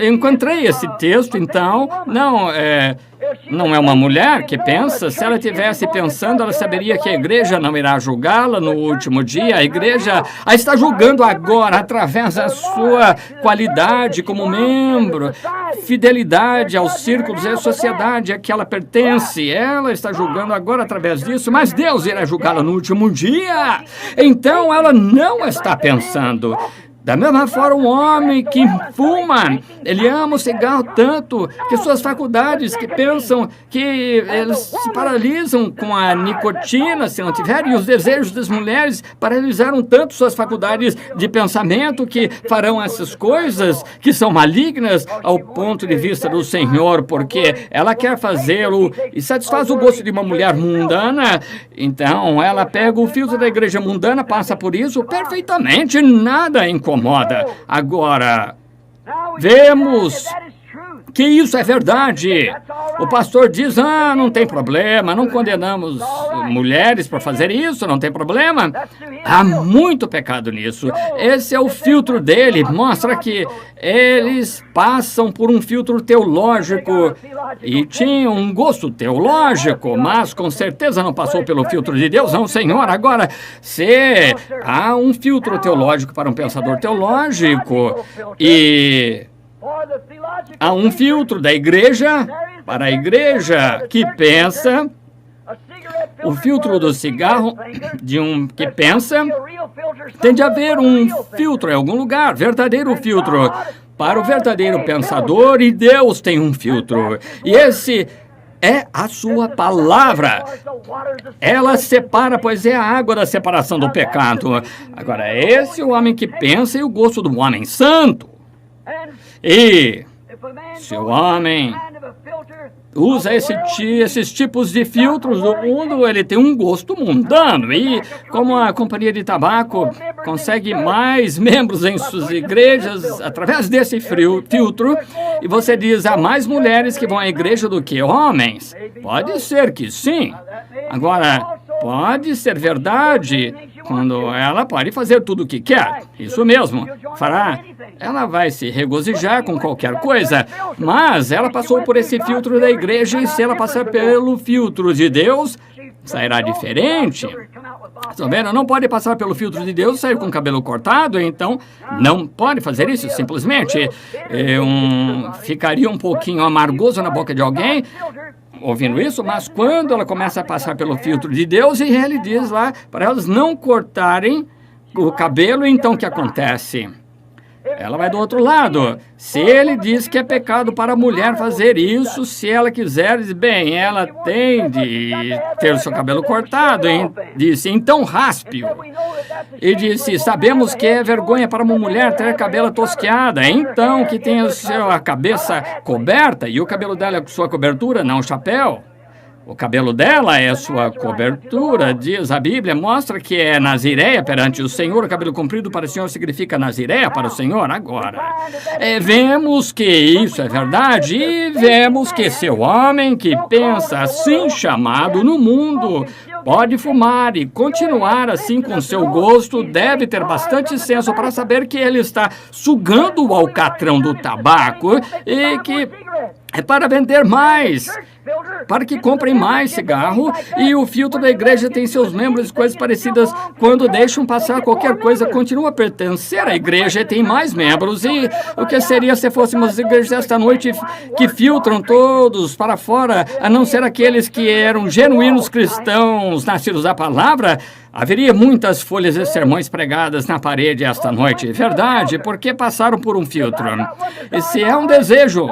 encontrei esse texto, então, não é uma mulher que pensa. Se ela estivesse pensando, ela saberia que a igreja não irá julgá-la no último dia. A igreja a está julgando agora, através da sua qualidade como membro, fidelidade aos círculos e à sociedade a que ela pertence. Ela está julgando agora através disso, mas Deus irá julgá-la no último dia. Então, ela não está pensando. Da mesma forma, um homem que fuma, ele ama o cigarro tanto que suas faculdades, que pensam que eles se paralisam com a nicotina, se não tiverem, e os desejos das mulheres paralisaram tanto suas faculdades de pensamento que farão essas coisas que são malignas ao ponto de vista do Senhor, porque ela quer fazê-lo e satisfaz o gosto de uma mulher mundana. Então, ela pega o filtro da igreja mundana, passa por isso perfeitamente, nada incomoda. Agora, vemos que isso é verdade. O pastor diz, não tem problema, não condenamos mulheres por fazer isso, não tem problema. Há muito pecado nisso. Esse é o filtro dele, mostra que eles passam por um filtro teológico e tinham um gosto teológico, mas com certeza não passou pelo filtro de Deus, não, Senhor. Agora, se há um filtro teológico para um pensador teológico e há um filtro da igreja para a igreja que pensa, o filtro do cigarro de um que pensa, tem de haver um filtro em algum lugar, verdadeiro filtro para o verdadeiro pensador, e Deus tem um filtro, e esse é a sua palavra. Ela separa, pois é a água da separação do pecado. Agora, esse é o homem que pensa e o gosto do homem santo. E se o homem usa esses tipos de filtros do mundo, ele tem um gosto mundano. E como a companhia de tabaco consegue mais membros em suas igrejas através desse filtro, e você diz, há mais mulheres que vão à igreja do que homens. Pode ser que sim. Agora, pode ser verdade quando ela pode fazer tudo o que quer. Isso mesmo, fará. Ela vai se regozijar com qualquer coisa, mas ela passou por esse filtro da igreja, e se ela passar pelo filtro de Deus, sairá diferente. Estão vendo? Não pode passar pelo filtro de Deus e sair com o cabelo cortado, então não pode fazer isso, simplesmente. Ficaria um pouquinho amargoso na boca de alguém ouvindo isso, mas quando ela começa a passar pelo filtro de Deus, e ele diz lá para elas não cortarem o cabelo, então o que acontece? Ela vai do outro lado. Se ele diz que é pecado para a mulher fazer isso, se ela quiser, diz, bem, ela tem de ter o seu cabelo cortado. Disse, então raspe-o. E disse, sabemos que é vergonha para uma mulher ter cabelo tosqueada, então que tem a cabeça coberta, e o cabelo dela é sua cobertura, não o chapéu. O cabelo dela é sua cobertura, diz a Bíblia, mostra que é nazireia perante o Senhor. O cabelo comprido para o Senhor significa nazireia para o Senhor. Agora, vemos que isso é verdade, e vemos que seu homem que pensa assim chamado no mundo pode fumar e continuar assim com seu gosto, deve ter bastante senso para saber que ele está sugando o alcatrão do tabaco e que é para vender mais, para que comprem mais cigarro, e o filtro da igreja tem seus membros e coisas parecidas. Quando deixam passar qualquer coisa, continua a pertencer à igreja e tem mais membros. E o que seria se fôssemos igrejas esta noite que filtram todos para fora, a não ser aqueles que eram genuínos cristãos, nascidos da palavra? Haveria muitas folhas de sermões pregadas na parede esta noite. Verdade, porque passaram por um filtro. Esse é um desejo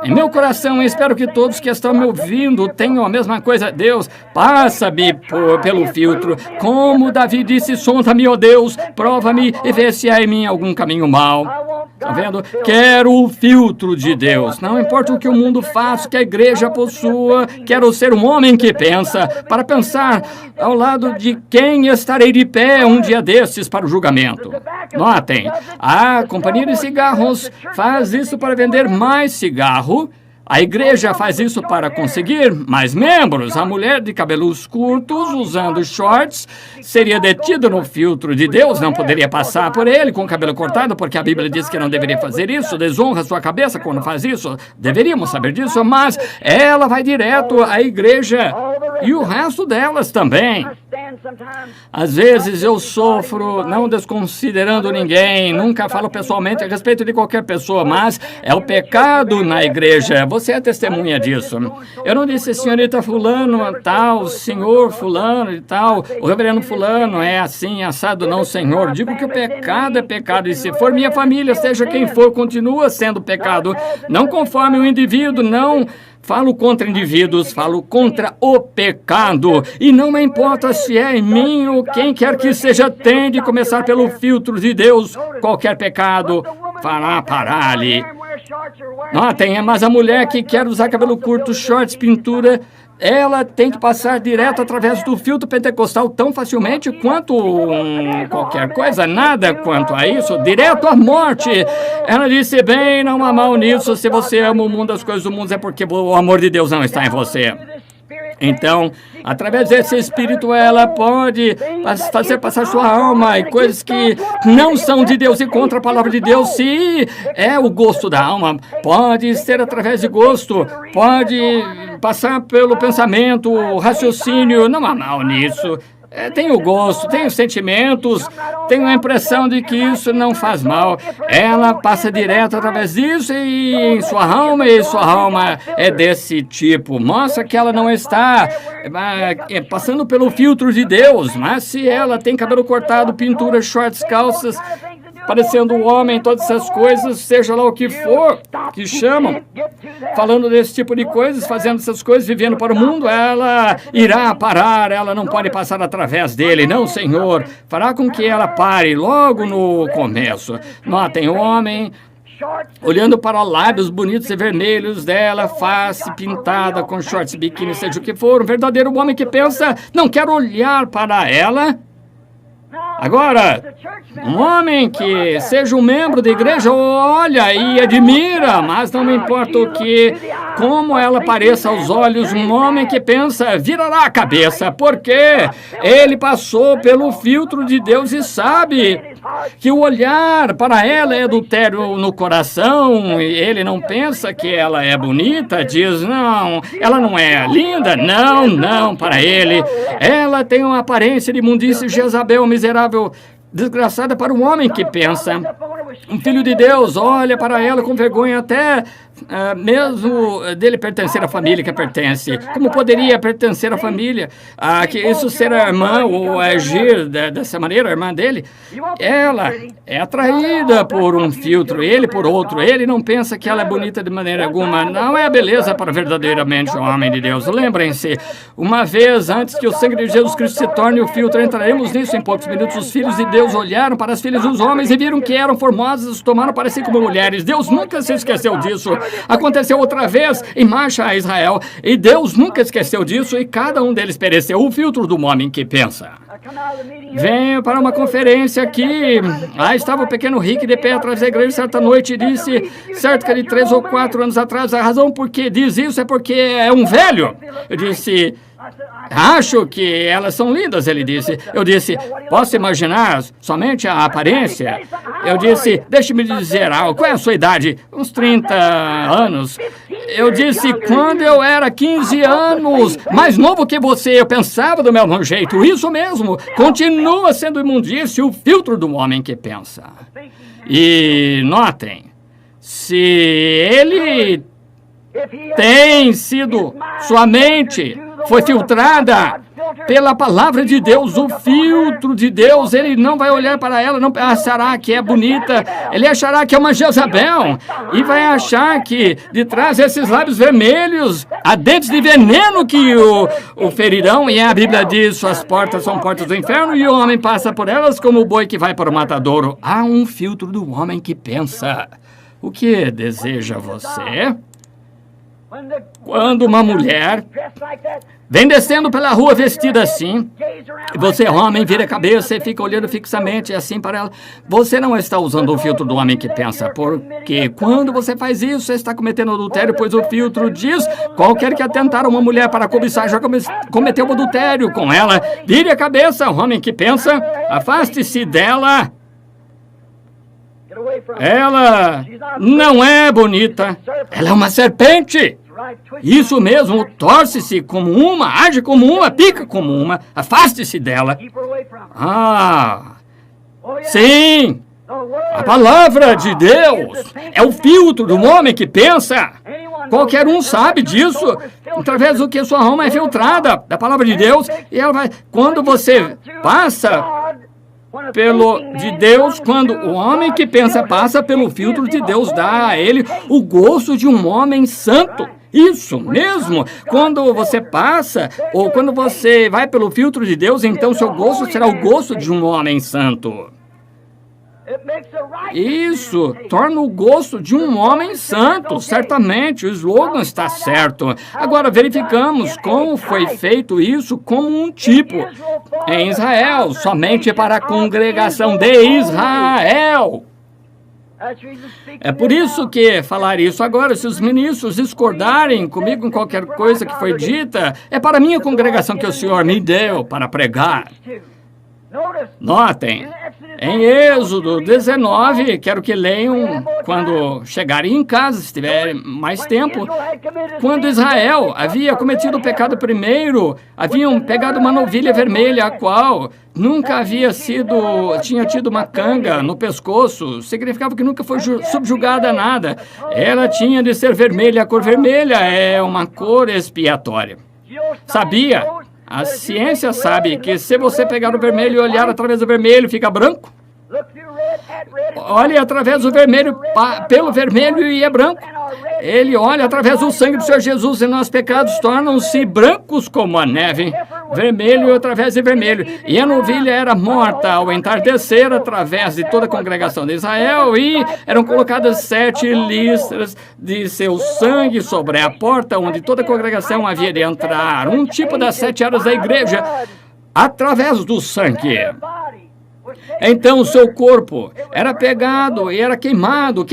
em meu coração, e espero que todos que estão me ouvindo tenham a mesma coisa. Deus, passa-me pelo filtro. Como Davi disse, sonda-me, ó Deus, prova-me e vê se há em mim algum caminho mau. Está vendo? Quero o filtro de Deus. Não importa o que o mundo faça, que a igreja possua, quero ser um homem que pensa, para pensar ao lado de quem estarei de pé um dia desses para o julgamento. Notem, a companhia de cigarros faz isso para vender mais cigarro. A igreja faz isso para conseguir mais membros. A mulher de cabelos curtos, usando shorts, seria detida no filtro de Deus, não poderia passar por ele com o cabelo cortado, porque a Bíblia diz que não deveria fazer isso, desonra sua cabeça quando faz isso. Deveríamos saber disso, mas ela vai direto à igreja. e o resto delas também. Às vezes eu sofro não desconsiderando ninguém, nunca falo pessoalmente a respeito de qualquer pessoa, mas é o pecado na igreja. Você é testemunha disso. Eu não disse senhorita fulano, tal, senhor fulano e tal, o reverendo fulano é assim, assado, não, senhor. Digo que o pecado é pecado, e se for minha família, seja quem for, continua sendo pecado. Não conforme o indivíduo, não falo contra indivíduos, falo contra o pecado. E não me importa se é em mim ou quem quer que seja, tem de começar pelo filtro de Deus. Qualquer pecado fará parar ali. Notem, mas a mulher que quer usar cabelo curto, shorts, pintura, ela tem que passar direto através do filtro pentecostal tão facilmente quanto qualquer coisa, nada quanto a isso, direto à morte. Ela disse, bem, não há mal nisso, se você ama o mundo, as coisas do mundo, é porque o amor de Deus não está em você. Então, através desse espírito, ela pode fazer passar sua alma e coisas que não são de Deus e contra a palavra de Deus. Se é o gosto da alma, pode ser através de gosto, pode passar pelo pensamento, o raciocínio, não há mal nisso. Tem o gosto, tem os sentimentos, tem a impressão de que isso não faz mal. Ela passa direto através disso e sua alma é desse tipo. Mostra que ela não está passando pelo filtro de Deus, mas se ela tem cabelo cortado, pintura, shorts, calças, parecendo um homem, todas essas coisas, seja lá o que for que chamam, falando desse tipo de coisas, fazendo essas coisas, vivendo para o mundo, ela irá parar, ela não pode passar através dele, não, Senhor, fará com que ela pare logo no começo. Notem, o homem olhando para lábios bonitos e vermelhos dela, face pintada com shorts, biquíni, seja o que for, um verdadeiro homem que pensa, não quero olhar para ela. Agora, um homem que seja um membro da igreja olha e admira, mas não me importa o que, como ela pareça aos olhos, um homem que pensa, virará a cabeça, porque ele passou pelo filtro de Deus e sabe que o olhar para ela é adultério no coração, e ele não pensa que ela é bonita, diz, não, ela não é linda, não, para ele, ela tem uma aparência de imundícia, Jezabel, miserável, desgraçada para um homem que pensa. Um filho de Deus olha para ela com vergonha até mesmo dele pertencer à família que pertence. Como poderia pertencer à família? Que isso ser a irmã ou agir dessa maneira, a irmã dele? Ela é atraída por um filtro, ele por outro. Ele não pensa que ela é bonita de maneira alguma. Não é a beleza para verdadeiramente o homem de Deus. Lembrem-se, uma vez antes que o sangue de Jesus Cristo se torne o filtro, entraremos nisso em poucos minutos. Os filhos de Deus olharam para as filhas dos homens e viram que eram formosas, tomaram para si como mulheres. Deus nunca se esqueceu disso. Aconteceu outra vez em marcha a Israel, e Deus nunca esqueceu disso, e cada um deles pereceu. O filtro do homem que pensa. Venho para uma conferência aqui. Lá estava o pequeno Rick de pé atrás da igreja certa noite e disse, cerca de 3 ou 4 anos atrás, a razão por que diz isso é porque é um velho. Eu disse, acho que elas são lindas, ele disse. Eu disse, posso imaginar somente a aparência? Eu disse, deixe-me dizer algo, qual é a sua idade? Uns 30 anos. Eu disse, quando eu era 15 anos, mais novo que você, eu pensava do mesmo jeito. Isso mesmo, continua sendo imundície o filtro do homem que pensa. E notem, se ele tem sido, sua mente foi filtrada pela palavra de Deus, o filtro de Deus, ele não vai olhar para ela, não achará que é bonita, ele achará que é uma Jezabel, e vai achar que de trás desses lábios vermelhos há dentes de veneno que o ferirão, e a Bíblia diz, suas portas são portas do inferno, e o homem passa por elas como o boi que vai para o matadouro. Há um filtro do homem que pensa. O que deseja você? Quando uma mulher vem descendo pela rua vestida assim, e você, homem, vira a cabeça e fica olhando fixamente assim para ela, você não está usando o filtro do homem que pensa, porque quando você faz isso, você está cometendo adultério, pois o filtro diz, qualquer que atentar uma mulher para cobiçar já cometeu adultério com ela. Vire a cabeça, homem que pensa, afaste-se dela. Ela não é bonita, ela é uma serpente. Isso mesmo, torce-se como uma, age como uma, pica como uma, afaste-se dela. Ah, sim, a palavra de Deus é o filtro do homem que pensa. Qualquer um sabe disso, através do que sua alma é filtrada da palavra de Deus. E ela vai, quando você passa de Deus, quando o homem que pensa passa pelo filtro de Deus, dá a ele o gosto de um homem santo. Isso mesmo, quando você passa, ou quando você vai pelo filtro de Deus, então seu gosto será o gosto de um homem santo. Isso torna o gosto de um homem santo, certamente, o slogan está certo. Agora verificamos como foi feito isso como um tipo. Em Israel, somente para a congregação de Israel. É por isso que falar isso agora, se os ministros discordarem comigo em qualquer coisa que foi dita, é para a minha congregação que o Senhor me deu para pregar. Notem, em Êxodo 19, quero que leiam quando chegarem em casa, se tiverem mais tempo, quando Israel havia cometido o pecado primeiro, haviam pegado uma novilha vermelha, a qual nunca tinha tido uma canga no pescoço, significava que nunca foi subjugada a nada. Ela tinha de ser vermelha, a cor vermelha é uma cor expiatória. Sabia? A ciência sabe que se você pegar o vermelho e olhar através do vermelho, fica branco. Olhe através do vermelho, pelo vermelho e é branco. Ele olha através do sangue do Senhor Jesus e nossos pecados tornam-se brancos como a neve. Vermelho através de vermelho. E a novilha era morta ao entardecer através de toda a congregação de Israel e eram colocadas 7 listras de seu sangue sobre a porta onde toda a congregação havia de entrar. Um tipo das 7 eras da igreja através do sangue. Então o seu corpo era pegado e era queimado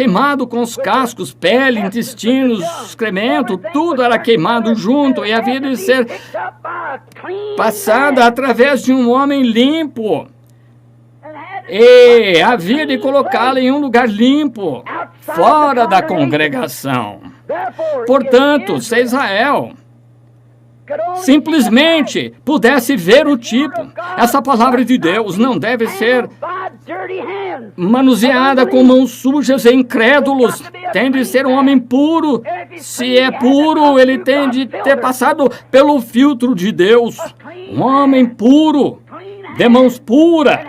com os cascos, pele, intestinos, excremento, tudo era queimado junto e havia de ser passada através de um homem limpo. E havia de colocá-la em um lugar limpo, fora da congregação. Portanto, se Israel simplesmente pudesse ver o tipo, essa palavra de Deus não deve ser manuseada com mãos sujas e incrédulos. Tem de ser um homem puro. Se é puro, ele tem de ter passado pelo filtro de Deus. Um homem puro, de mãos puras.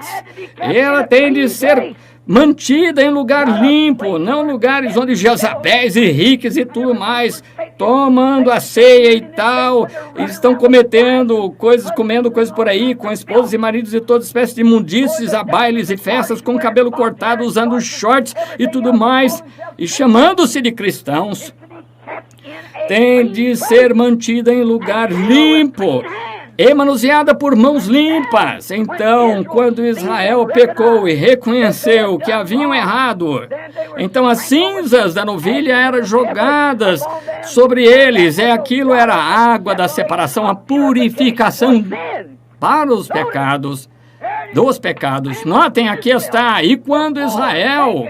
Ela tem de ser mantida em lugar limpo, não lugares onde Jezabéis e riques e tudo mais, tomando a ceia e tal, estão comendo coisas por aí, com esposas e maridos e toda espécie de imundícies, a bailes e festas, com cabelo cortado, usando shorts e tudo mais, e chamando-se de cristãos. Tem de ser mantida em lugar limpo e manuseada por mãos limpas. Então, quando Israel pecou e reconheceu que haviam errado, então as cinzas da novilha eram jogadas sobre eles, e aquilo era a água da separação, a purificação para os pecados. Dos pecados. Notem, aqui está. E quando Israel,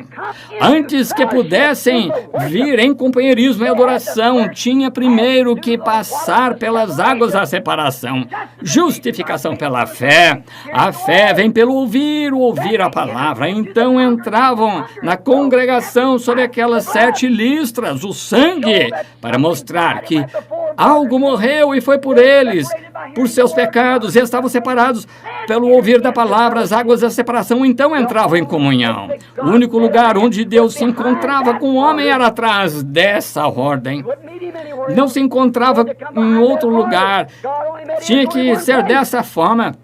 antes que pudessem vir em companheirismo e adoração, tinha primeiro que passar pelas águas da separação. Justificação pela fé. A fé vem pelo ouvir a palavra. Então entravam na congregação sobre aquelas 7 listras, o sangue, para mostrar que algo morreu e foi por eles, por seus pecados, e estavam separados pelo ouvir da palavra, as águas da separação, então entravam em comunhão. O único lugar onde Deus se encontrava com o homem era atrás dessa ordem. Não se encontrava em outro lugar. Tinha que ser dessa forma.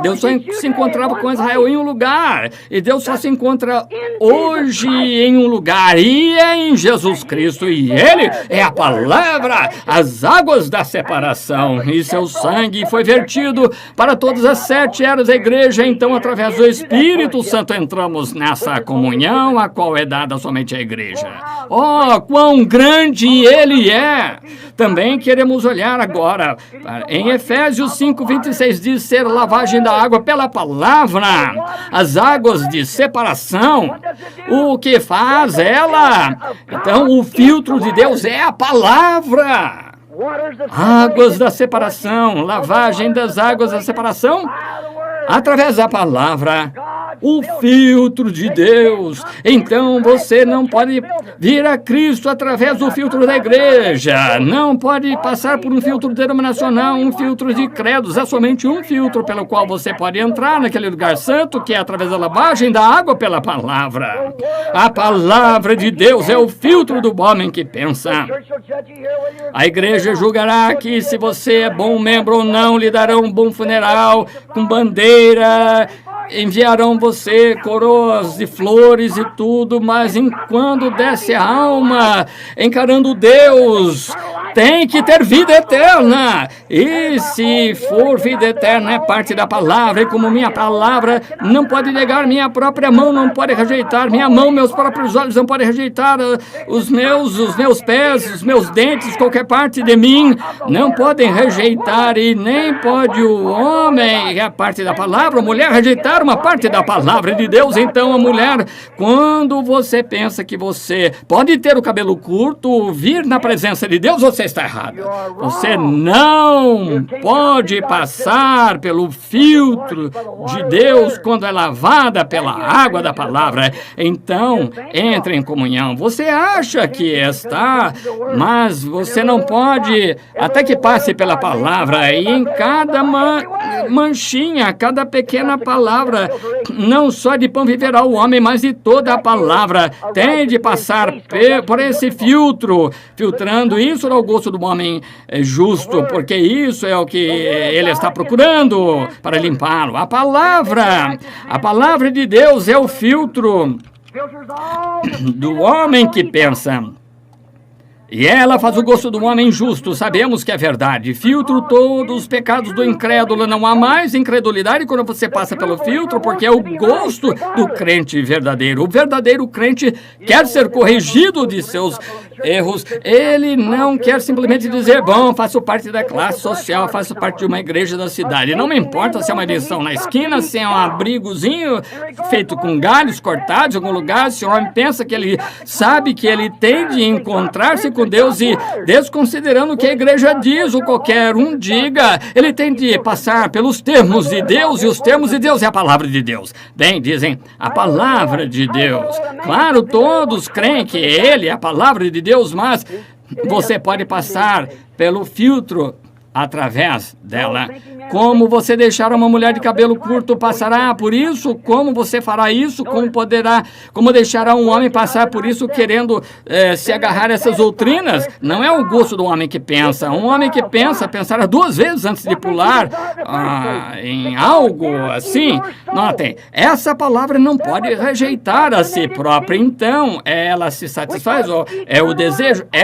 Deus só se encontrava com Israel em um lugar, e Deus só se encontra hoje em um lugar, e é em Jesus Cristo, e Ele é a palavra, as águas da separação, e seu sangue foi vertido para todas as 7 eras da igreja. Então, através do Espírito Santo, entramos nessa comunhão, a qual é dada somente à igreja. Oh, quão grande Ele é! Também queremos olhar agora, em Efésios 5:26 diz ser lavado lavagem da água pela palavra, as águas de separação. O que faz ela? Então, o filtro de Deus é a palavra. Águas da separação, lavagem das águas da separação, através da palavra, o filtro de Deus. Então você não pode vir a Cristo através do filtro da igreja, não pode passar por um filtro denominacional, um filtro de credos. Há somente um filtro pelo qual você pode entrar naquele lugar santo, que é através da lavagem da água pela palavra. A palavra de Deus é o filtro do homem que pensa. A igreja julgará que se você é bom membro ou não, lhe darão um bom funeral com bandeira, enviarão você coroas de flores e tudo, mas enquanto desce a alma, encarando Deus, tem que ter vida eterna. E se for vida eterna, é parte da palavra, e como minha palavra não pode negar, minha própria mão não pode rejeitar, minha mão, meus próprios olhos não podem rejeitar, os meus pés, os meus dentes, qualquer parte de mim, não podem rejeitar, e nem pode o homem, que é a parte da palavra, a mulher rejeitar uma parte da palavra de Deus. Então a mulher, quando você pensa que você pode ter o cabelo curto, vir na presença de Deus, você está errado. Você não pode passar pelo filtro de Deus quando é lavada pela água da palavra. Então, entre em comunhão. Você acha que está, mas você não pode, até que passe pela palavra. E em cada manchinha, cada pequena palavra, não só de pão viverá o homem, mas de toda a palavra. Tem de passar por esse filtro, filtrando isso ao gosto do homem justo, porque isso é o que ele está procurando para limpá-lo. A palavra de Deus é o filtro do homem que pensa. E ela faz o gosto do homem justo, sabemos que é verdade. Filtro todos os pecados do incrédulo, não há mais incredulidade quando você passa pelo filtro, porque é o gosto do crente verdadeiro. O verdadeiro crente quer ser corrigido de seus erros. Ele não quer simplesmente dizer, bom, faço parte da classe social, faço parte de uma igreja da cidade. Não me importa se é uma lição na esquina, se é um abrigozinho feito com galhos cortados em algum lugar, se o homem pensa que ele sabe que ele tem de encontrar-se com Deus e, desconsiderando o que a igreja diz, ou qualquer um diga, ele tem de passar pelos termos de Deus, e os termos de Deus é a palavra de Deus. Bem, dizem, a palavra de Deus. Claro, todos creem que ele é a palavra de Deus, mas você pode passar pelo filtro através dela. Como você deixar uma mulher de cabelo curto passará por isso? Como você fará isso? Como deixará um homem passar por isso querendo se agarrar a essas doutrinas? Não é o gosto do homem que pensa. Um homem que pensará 2 vezes antes de pular em algo assim. Notem, essa palavra não pode rejeitar a si própria. Então, ela se satisfaz. É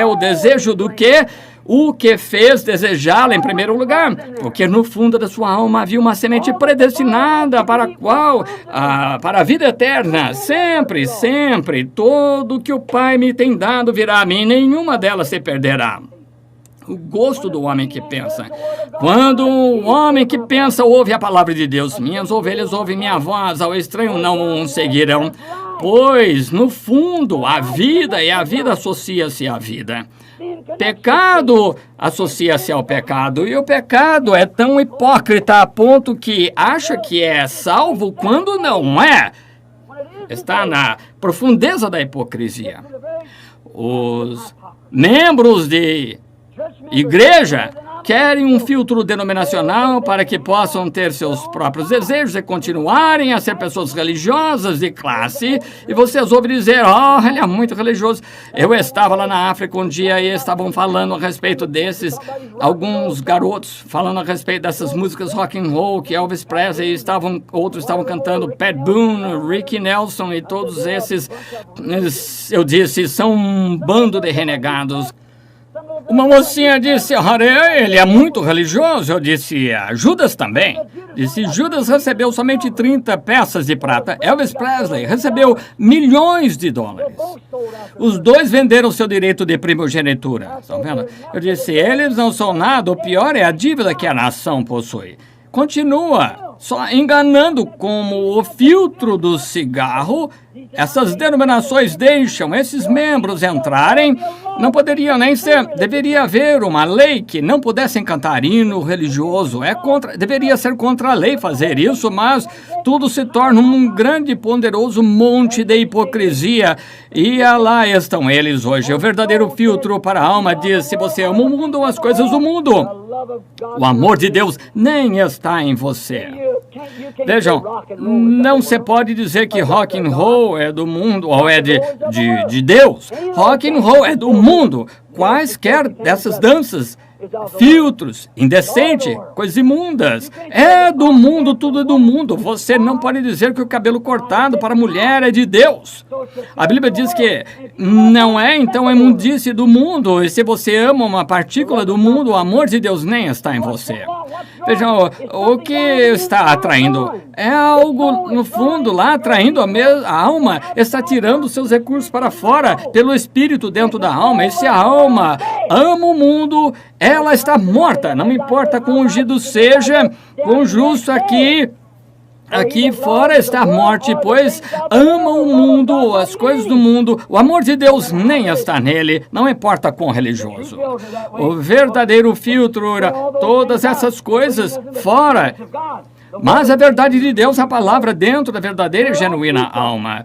o desejo do quê? O que fez desejá-la em primeiro lugar, porque no fundo da sua alma havia uma semente predestinada para a vida eterna. Sempre, sempre, todo que o Pai me tem dado virá a mim, nenhuma delas se perderá. O gosto do homem que pensa. Quando o homem que pensa ouve a palavra de Deus, minhas ovelhas ouvem minha voz, ao estranho não seguirão. Pois, no fundo, a vida e a vida associa-se à vida. Pecado associa-se ao pecado, e o pecado é tão hipócrita a ponto que acha que é salvo quando não é. Está na profundeza da hipocrisia. Os membros de igreja querem um filtro denominacional para que possam ter seus próprios desejos e continuarem a ser pessoas religiosas de classe. E vocês ouvem dizer, ele é muito religioso. Eu estava lá na África um dia e estavam falando a respeito alguns garotos falando a respeito dessas músicas rock and roll que Elvis Presley, outros estavam cantando Pat Boone, Ricky Nelson e todos esses. Eu disse, são um bando de renegados. Uma mocinha disse, ele é muito religioso. Eu disse, Judas também. Disse, Judas recebeu somente 30 peças de prata. Elvis Presley recebeu milhões de dólares. Os dois venderam seu direito de primogenitura. Estão vendo? Eu disse, eles não são nada, o pior é a dívida que a nação possui. Continua. só enganando como o filtro do cigarro. Essas denominações deixam esses membros entrarem. Não poderia nem ser. Deveria haver uma lei que não pudessem cantar hino religioso. Deveria ser contra a lei fazer isso, mas tudo se torna um grande e ponderoso monte de hipocrisia. E lá estão eles hoje. O verdadeiro filtro para a alma diz: se você ama o mundo, as coisas do mundo, o amor de Deus nem está em você. Vejam, não se pode dizer que rock and roll é do mundo ou é de Deus. Rock and roll é do mundo. Quaisquer dessas danças, filtros, indecente, coisas imundas. É do mundo, tudo é do mundo. Você não pode dizer que o cabelo cortado para a mulher é de Deus. A Bíblia diz que não é, então é imundície do mundo. E se você ama uma partícula do mundo, o amor de Deus nem está em você. Vejam, o que está atraindo é algo, no fundo, lá atraindo a alma, está tirando seus recursos para fora pelo Espírito dentro da alma. E se a alma ama o mundo, ela está morta. Não importa quão ungido seja, quão justo aqui fora está a morte, pois ama o mundo, as coisas do mundo. O amor de Deus nem está nele, não importa quão religioso. O verdadeiro filtro, todas essas coisas fora. Mas a verdade de Deus, a palavra dentro da verdadeira e genuína alma.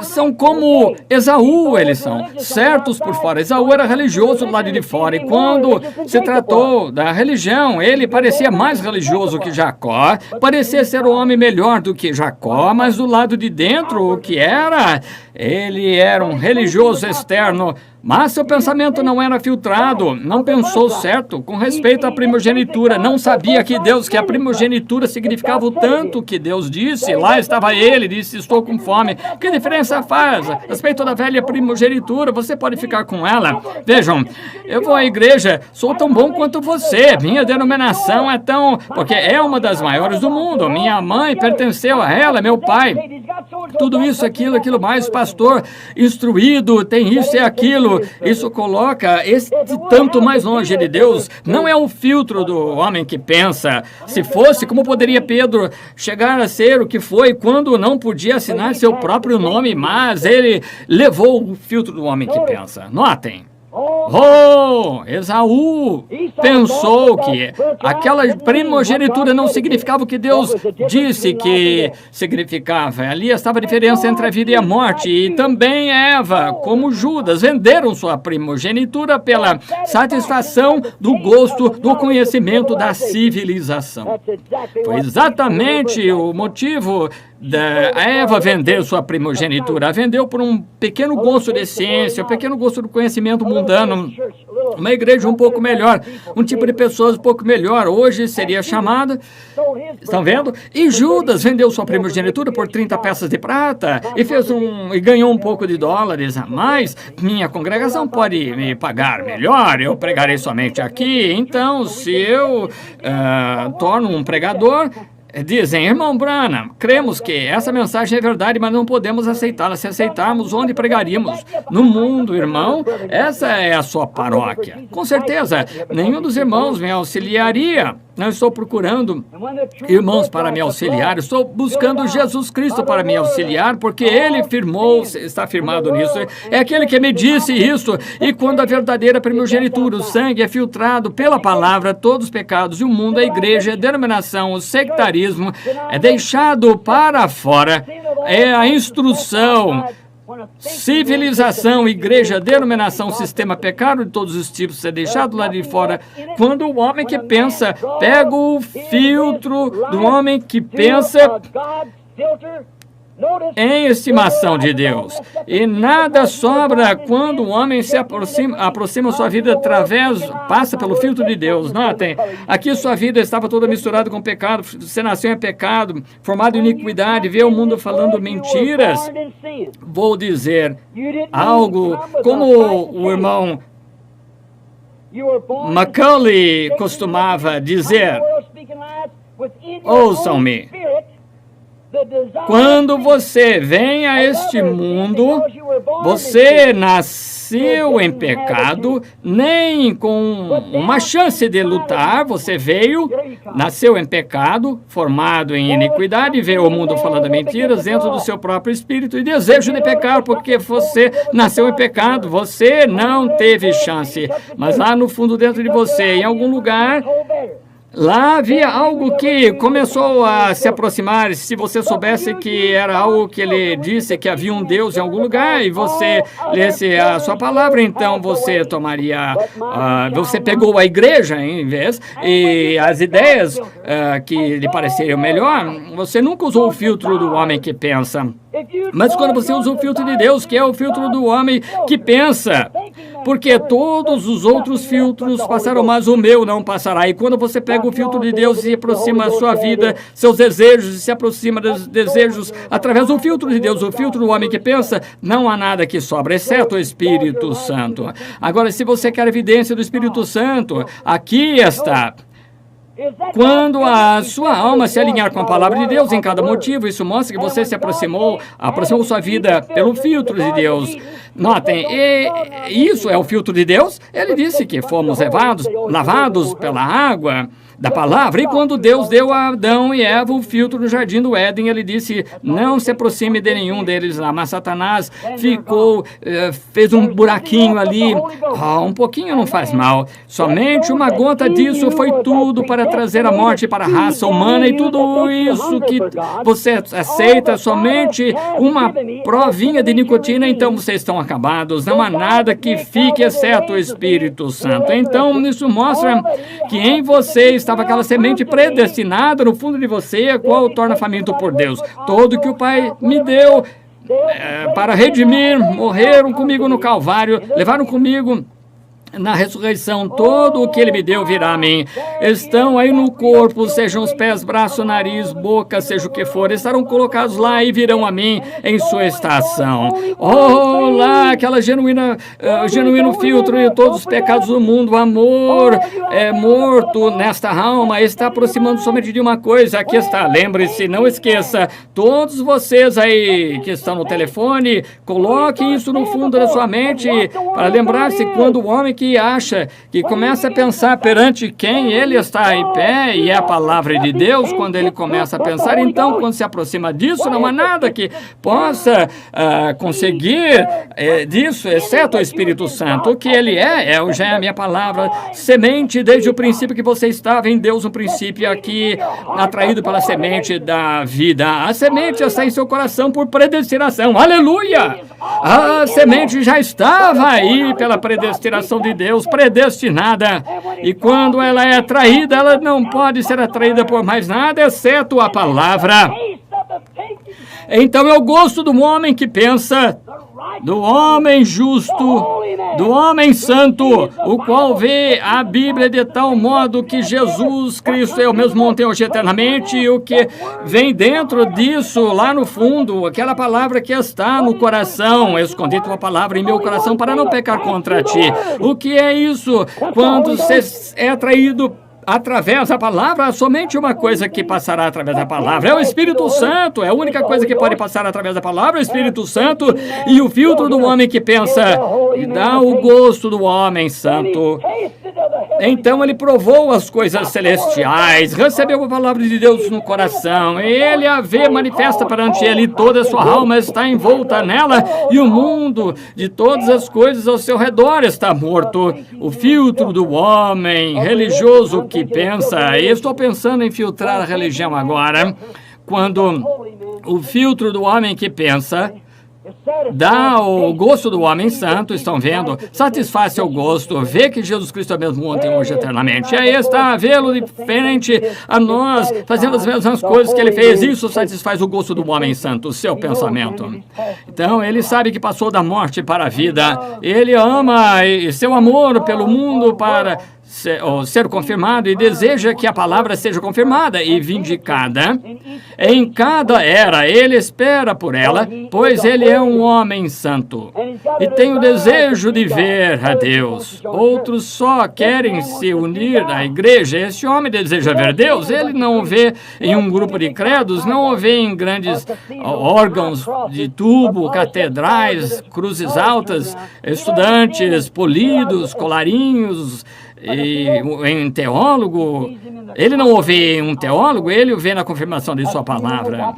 São como Esaú, eles são certos por fora. Esaú era religioso do lado de fora. E quando se tratou da religião, ele parecia mais religioso que Jacó. Parecia ser um homem melhor do que Jacó. Mas do lado de dentro, o que era? Ele era um religioso externo. Mas seu pensamento não era filtrado, não pensou certo com respeito à primogenitura, não sabia que a primogenitura significava o tanto que Deus disse. Lá estava ele, disse: estou com fome. Que diferença faz? A respeito da velha primogenitura, você pode ficar com ela. Vejam, eu vou à igreja, sou tão bom quanto você, minha denominação é tão... porque é uma das maiores do mundo, minha mãe pertenceu a ela, meu pai. Tudo isso, aquilo mais, pastor instruído, tem isso e aquilo. Isso coloca tanto mais longe de Deus. Não é o filtro do homem que pensa. Se fosse, como poderia Pedro chegar a ser o que foi quando não podia assinar seu próprio nome, mas ele levou o filtro do homem que pensa. Notem. Esaú pensou que aquela primogenitura não significava o que Deus disse que significava. Ali estava a diferença entre a vida e a morte. E também Eva, como Judas, venderam sua primogenitura pela satisfação do gosto, do conhecimento da civilização. Foi exatamente o motivo da Eva vender sua primogenitura. A vendeu por um pequeno gosto de ciência, um pequeno gosto do conhecimento mundano. Uma igreja um pouco melhor, um tipo de pessoas um pouco melhor. Hoje seria chamada, estão vendo? E Judas vendeu sua primogenitura por 30 peças de prata e ganhou um pouco de dólares a mais. Minha congregação pode me pagar melhor, eu pregarei somente aqui. Então, se eu torno um pregador... Dizem: irmão Branham, cremos que essa mensagem é verdade, mas não podemos aceitá-la. Se aceitarmos, onde pregaríamos? No mundo, irmão. Essa é a sua paróquia. Com certeza, nenhum dos irmãos me auxiliaria. Não estou procurando irmãos para me auxiliar, estou buscando Jesus Cristo para me auxiliar, porque Ele está firmado nisso. É aquele que me disse isso. E quando a verdadeira primogenitura, o sangue é filtrado pela palavra, todos os pecados e o mundo, a igreja, a denominação, o sectarismo é deixado para fora. É a instrução. Civilização, igreja, denominação, sistema, pecado de todos os tipos é deixado lá de fora. Quando o homem que pensa pega o filtro do homem que pensa em estimação de Deus. E nada sobra quando o homem se aproxima sua vida passa pelo filtro de Deus. Notem, aqui sua vida estava toda misturada com pecado, você nasceu em pecado, formado em iniquidade, vê o mundo falando mentiras. Vou dizer algo como o irmão Macaulay costumava dizer. Ouçam-me. Quando você vem a este mundo, você nasceu nasceu em pecado, nem com uma chance de lutar. Você veio, nasceu em pecado, formado em iniquidade, veio ao mundo falando mentiras dentro do seu próprio espírito e desejo de pecar, porque você nasceu em pecado. Você não teve chance, mas lá no fundo, dentro de você, em algum lugar, lá havia algo que começou a se aproximar. Se você soubesse que era algo que ele disse, que havia um Deus em algum lugar, e você lesse a sua palavra, então você tomaria, você pegou a igreja em vez, e as ideias que lhe pareceriam melhor, você nunca usou o filtro do homem que pensa. Mas quando você usa o filtro de Deus, que é o filtro do homem que pensa, porque todos os outros filtros passaram, mas o meu não passará. E quando você pega o filtro de Deus e aproxima a sua vida, seus desejos, e se aproxima dos desejos através do filtro de Deus, o filtro do homem que pensa, não há nada que sobra, exceto o Espírito Santo. Agora, se você quer evidência do Espírito Santo, aqui está. Quando a sua alma se alinhar com a palavra de Deus em cada motivo, isso mostra que você se aproximou sua vida pelo filtro de Deus. Notem, isso é o filtro de Deus. Ele disse que fomos lavados pela água da palavra, e quando Deus deu a Adão e Eva o filtro no jardim do Éden, ele disse, não se aproxime de nenhum deles lá, mas Satanás fez um buraquinho ali, um pouquinho não faz mal, somente uma gota disso foi tudo para trazer a morte para a raça humana, e tudo isso que você aceita, somente uma provinha de nicotina, então vocês estão acabados, não há nada que fique exceto o Espírito Santo. Então isso mostra que em você estava aquela semente predestinada no fundo de você, a qual torna faminto por Deus. Todo que o Pai me deu para redimir, morreram comigo no Calvário, levaram comigo na ressurreição, todo o que ele me deu virá a mim. Estão aí no corpo, sejam os pés, braço, nariz, boca, seja o que for, estarão colocados lá e virão a mim em sua estação. Oh, lá, aquela genuíno filtro de todos os pecados do mundo, o amor é morto nesta alma, está aproximando somente de uma coisa, aqui está, lembre-se, não esqueça, todos vocês aí que estão no telefone, coloquem isso no fundo da sua mente, para lembrar-se quando o homem que acha, que começa a pensar perante quem ele está em pé, e é a palavra de Deus, quando ele começa a pensar, então, quando se aproxima disso, não há nada que possa conseguir disso, exceto o Espírito Santo. O que ele já é a minha palavra, semente desde o princípio que você estava em Deus, no princípio aqui, atraído pela semente da vida. A semente está em seu coração por predestinação. Aleluia! A semente já estava aí pela predestinação de Deus, predestinada, e quando ela é atraída, ela não pode ser atraída por mais nada, exceto a palavra. Então é o gosto do homem que pensa, do homem justo, do homem santo, o qual vê a Bíblia de tal modo que Jesus Cristo é o mesmo ontem, hoje, eternamente, e o que vem dentro disso, lá no fundo, aquela palavra que está no coração, escondi tua palavra em meu coração para não pecar contra ti. O que é isso? Quando você é atraído através da palavra, somente uma coisa que passará através da palavra é o Espírito Santo, é a única coisa que pode passar através da palavra, é o Espírito Santo, e o filtro do homem que pensa, e dá o gosto do homem santo. Então ele provou as coisas celestiais, recebeu a palavra de Deus no coração, ele a vê manifesta perante ele, toda a sua alma está envolta nela, e o mundo de todas as coisas ao seu redor está morto. O filtro do homem religioso que pensa, e estou pensando em filtrar a religião agora, quando o filtro do homem que pensa dá o gosto do homem santo, estão vendo? Satisfaz seu gosto, vê que Jesus Cristo é mesmo ontem, hoje, eternamente. Aí está, vê-lo diferente a nós, fazendo as mesmas coisas que ele fez. Isso satisfaz o gosto do homem santo, o seu pensamento. Então, ele sabe que passou da morte para a vida. Ele ama, e seu amor pelo mundo para ser confirmado e deseja que a palavra seja confirmada e vindicada. Em cada era, ele espera por ela, pois ele é um homem santo e tem o desejo de ver a Deus. Outros só querem se unir à igreja. Esse homem deseja ver Deus. Ele não o vê em um grupo de credos, não o vê em grandes órgãos de tubo, catedrais, cruzes altas, estudantes polidos, colarinhos, e em teólogo. Ele não o vê em um teólogo, ele o vê na confirmação de sua palavra.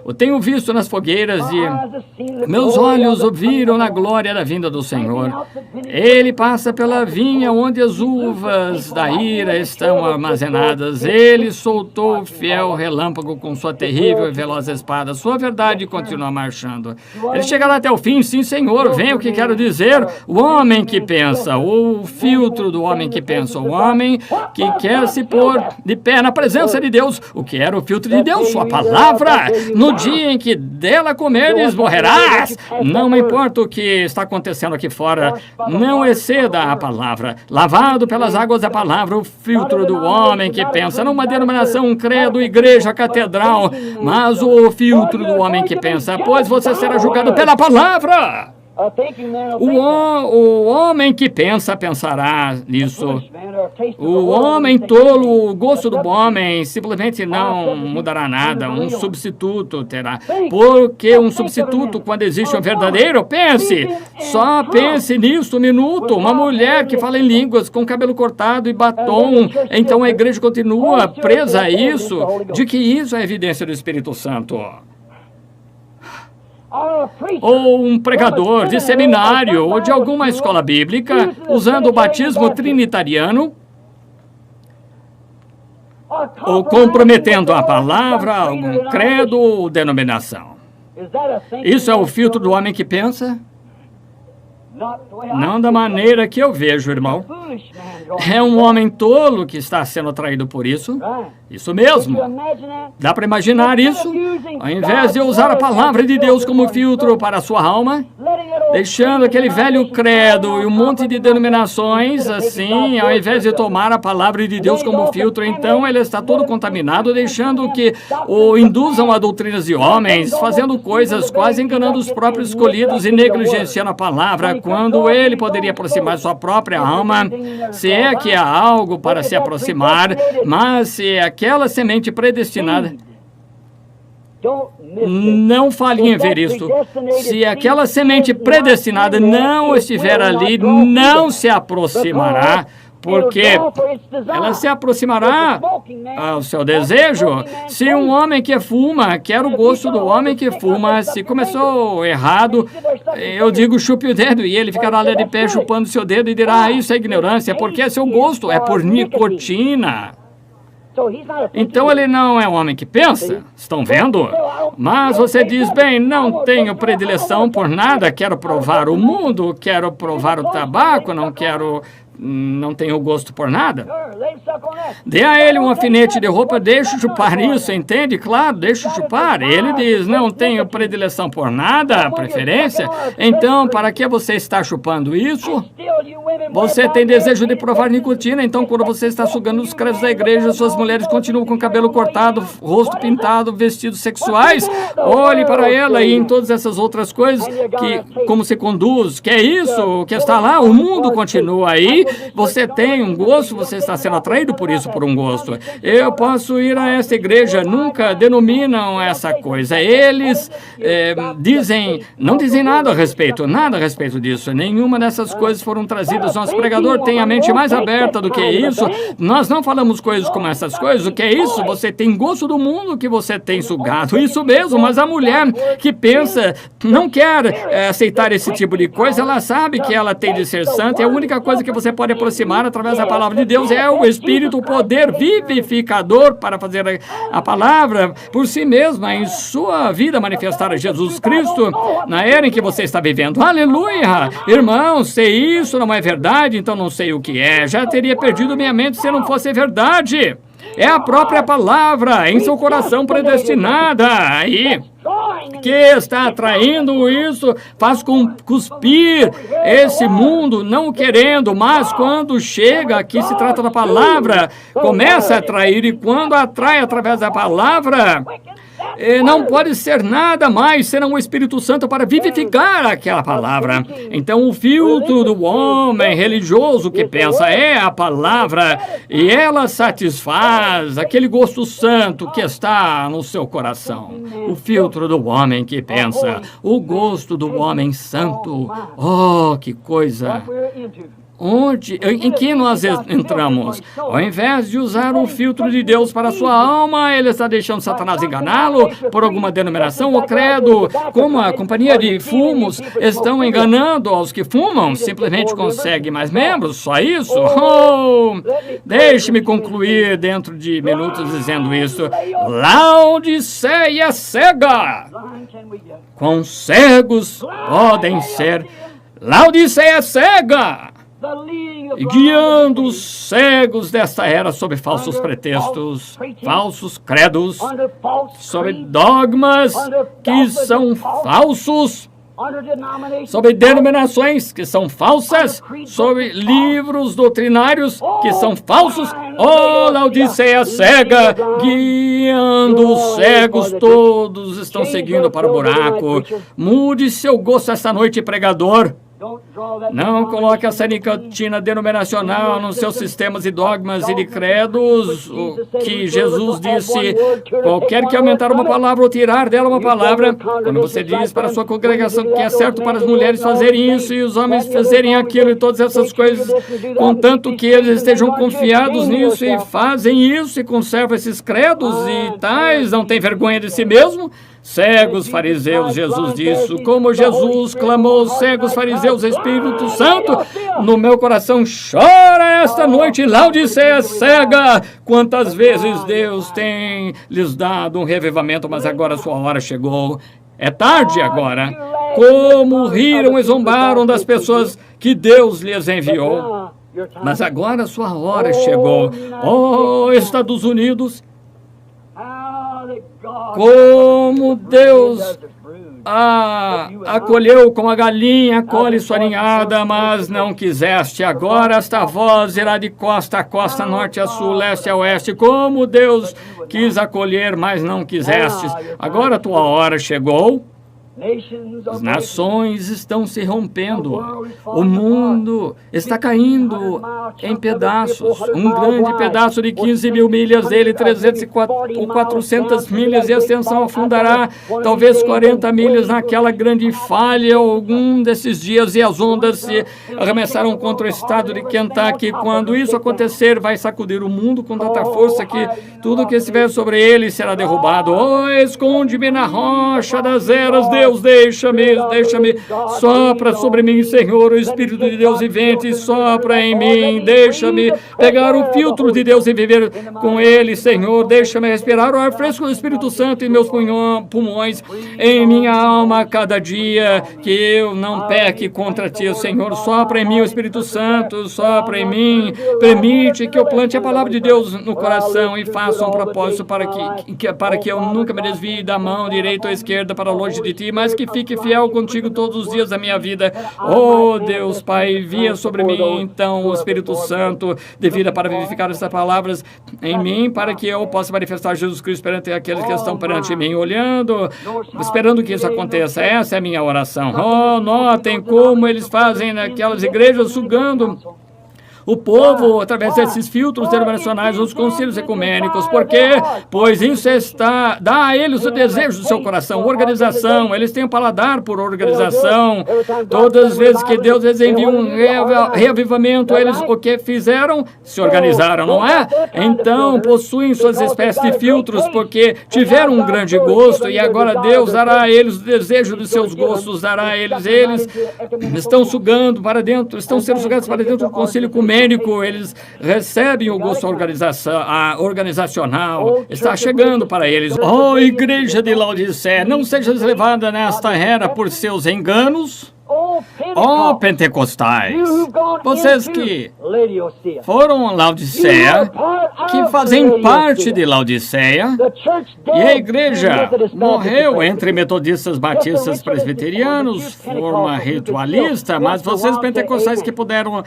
Eu tenho visto nas fogueiras e meus olhos ouviram na glória da vinda do Senhor. Ele passa pela vinha onde as uvas da ira estão armazenadas. Ele soltou o fiel relâmpago com sua terrível e veloz espada. Sua verdade continua marchando. Ele chegará até o fim. Sim, Senhor, vem o que quero dizer. O homem que pensa, o filtro do homem que pensa, o homem que quer se pôr de pé na presença de Deus. O que era o filtro de Deus? Sua palavra. No dia em que dela comeres, morrerás. Não importa o que está acontecendo aqui fora, não exceda a palavra. Lavado pelas águas da palavra, o filtro do homem que pensa, não uma denominação, um credo, igreja, catedral, mas o filtro do homem que pensa, pois você será julgado pela palavra. O homem que pensa, pensará nisso. O homem tolo, o gosto do homem simplesmente não mudará nada. Um substituto terá. Porque um substituto, quando existe um verdadeiro, só pense nisso um minuto. Uma mulher que fala em línguas com cabelo cortado e batom. Então a igreja continua presa a isso, de que isso é evidência do Espírito Santo. Ou um pregador de seminário ou de alguma escola bíblica usando o batismo trinitariano ou comprometendo a palavra, algum credo ou denominação. Isso é o filtro do homem que pensa? Não da maneira que eu vejo, irmão. É um homem tolo que está sendo atraído por isso. Isso mesmo. Dá para imaginar isso? Ao invés de usar a palavra de Deus como filtro para a sua alma, deixando aquele velho credo e um monte de denominações, assim, ao invés de tomar a palavra de Deus como filtro, então ele está todo contaminado, deixando que o induzam a doutrinas de homens, fazendo coisas, quase enganando os próprios escolhidos e negligenciando a palavra, quando ele poderia aproximar sua própria alma, se é que há algo para se aproximar, mas se é aquela semente predestinada. Não falhe em ver isso. Se aquela semente predestinada não estiver ali, não se aproximará, porque ela se aproximará ao seu desejo. Se um homem que fuma quer o gosto do homem que fuma, se começou errado, eu digo chupe o dedo, e ele ficará ali de pé chupando seu dedo e dirá, isso é ignorância, porque é seu gosto, é por nicotina. Então ele não é um homem que pensa, estão vendo? Mas você diz, bem, não tenho predileção por nada, quero provar o mundo, quero provar o tabaco, não tenho gosto por nada. Dê a ele um alfinete de roupa, deixe chupar isso, entende? Claro, deixe chupar. Ele diz, não tenho predileção por nada, preferência. Então, para que você está chupando isso? Você tem desejo de provar nicotina, então quando você está sugando os credos da igreja, suas mulheres continuam com o cabelo cortado, rosto pintado, vestidos sexuais. Olhe para ela e em todas essas outras coisas, como se conduz, que é isso, que está lá, o mundo continua aí. Você tem um gosto, você está sendo atraído por isso, por um gosto. Eu posso ir a essa igreja, nunca denominam essa coisa. Eles não dizem nada a respeito disso. Nenhuma dessas coisas foram trazidas. Nosso pregador tem a mente mais aberta do que isso. Nós não falamos coisas como essas coisas. O que é isso? Você tem gosto do mundo que você tem sugado. Isso mesmo, mas a mulher que pensa, não quer aceitar esse tipo de coisa, ela sabe que ela tem de ser santa, e a única coisa que você pode aproximar através da palavra de Deus é o Espírito, o poder vivificador para fazer a palavra por si mesma em sua vida manifestar a Jesus Cristo na era em que você está vivendo. Aleluia! Irmão, se isso não é verdade, então não sei o que é. Já teria perdido minha mente se não fosse verdade. É a própria palavra em seu coração predestinada. Aí, que está atraindo isso, faz cuspir esse mundo, não querendo, mas quando chega, aqui se trata da palavra, começa a atrair, e quando atrai através da palavra, não pode ser nada mais senão o Espírito Santo para vivificar aquela palavra. Então, o filtro do homem religioso que pensa é a palavra, e ela satisfaz aquele gosto santo que está no seu coração. O filtro do homem que pensa, o gosto do homem santo. Oh, que coisa! Em que nós entramos? Ao invés de usar o filtro de Deus para a sua alma, ele está deixando Satanás enganá-lo por alguma denominação ou credo, como a companhia de fumos estão enganando aos que fumam, simplesmente consegue mais membros, só isso? Oh, deixe-me concluir dentro de minutos dizendo isso. Laodiceia cega! Quão cegos podem ser? Laodiceia cega! E guiando os cegos desta era sob falsos pretextos, falsos credos, sob dogmas que são falsos, sob denominações que são falsas, sob livros doutrinários que são falsos. Oh, Laodiceia cega, guiando os cegos, todos estão seguindo para o buraco. Mude seu gosto esta noite, pregador. Não coloque essa nicotina denominacional nos seus sistemas e dogmas e de credos. O que Jesus disse, qualquer que aumentar uma palavra ou tirar dela uma palavra, quando você diz para a sua congregação que é certo para as mulheres fazerem isso e os homens fazerem aquilo e todas essas coisas, contanto que eles estejam confiados nisso e fazem isso e conservam esses credos e tais, não tem vergonha de si mesmo? Cegos fariseus, Jesus disse, como Jesus clamou, cegos fariseus, Espírito Santo, no meu coração chora esta noite, Laodiceia cega. Quantas vezes Deus tem lhes dado um revivamento, mas agora a sua hora chegou. É tarde agora. Como riram e zombaram das pessoas que Deus lhes enviou. Mas agora a sua hora chegou. Oh, Estados Unidos, como Deus acolheu como a galinha acolhe sua ninhada, mas não quiseste. Agora esta voz irá de costa a costa, norte a sul, leste a oeste. Como Deus quis acolher, mas não quisestes. Agora a tua hora chegou. As nações estão se rompendo. O mundo está caindo em pedaços. Um grande pedaço de 15 mil milhas dele, 300 ou 400 milhas de extensão, afundará talvez 40 milhas naquela grande falha algum desses dias, e as ondas se arremessaram contra o estado de Kentucky. Quando isso acontecer, vai sacudir o mundo com tanta força que tudo que estiver sobre ele será derrubado. Oh, esconde-me na rocha das eras, Deus, deixa-me, sopra sobre mim, Senhor, o Espírito de Deus vivente, sopra em mim, deixa-me pegar o filtro de Deus e viver com ele, Senhor, deixa-me respirar o ar fresco do Espírito Santo em meus pulmões, em minha alma a cada dia, que eu não peque contra ti, Senhor, sopra em mim o Espírito Santo, sopra em mim, permite que eu plante a palavra de Deus no coração e faça um propósito para que eu nunca me desvie da mão direita ou esquerda para longe de ti, mas que fique fiel contigo todos os dias da minha vida. Oh, Deus, Pai, envia sobre mim, então, o Espírito Santo de vida para vivificar essas palavras em mim, para que eu possa manifestar Jesus Cristo perante aqueles que estão perante mim, olhando, esperando que isso aconteça. Essa é a minha oração. Oh, notem como eles fazem naquelas igrejas, sugando o povo através desses filtros denominacionais, os concílios ecumênicos. Por quê? Pois isso dá a eles o desejo do seu coração, organização. Eles têm um paladar por organização. Todas as vezes que Deus lhes envia um reavivamento, eles o que fizeram? Se organizaram, não é? Então possuem suas espécies de filtros, porque tiveram um grande gosto, e agora Deus dará a eles o desejo dos seus gostos, dará a eles. Eles estão sugando para dentro, estão sendo sugados para dentro do concílio ecumênico. Eles recebem o gosto organizacional, está chegando para eles. Igreja de Laodiceia, não sejas levada nesta era por seus enganos. Ó pentecostais, vocês que foram a Laodiceia, que fazem parte de Laodiceia, e a igreja morreu entre metodistas, batistas, presbiterianos, forma ritualista, mas vocês pentecostais que puderam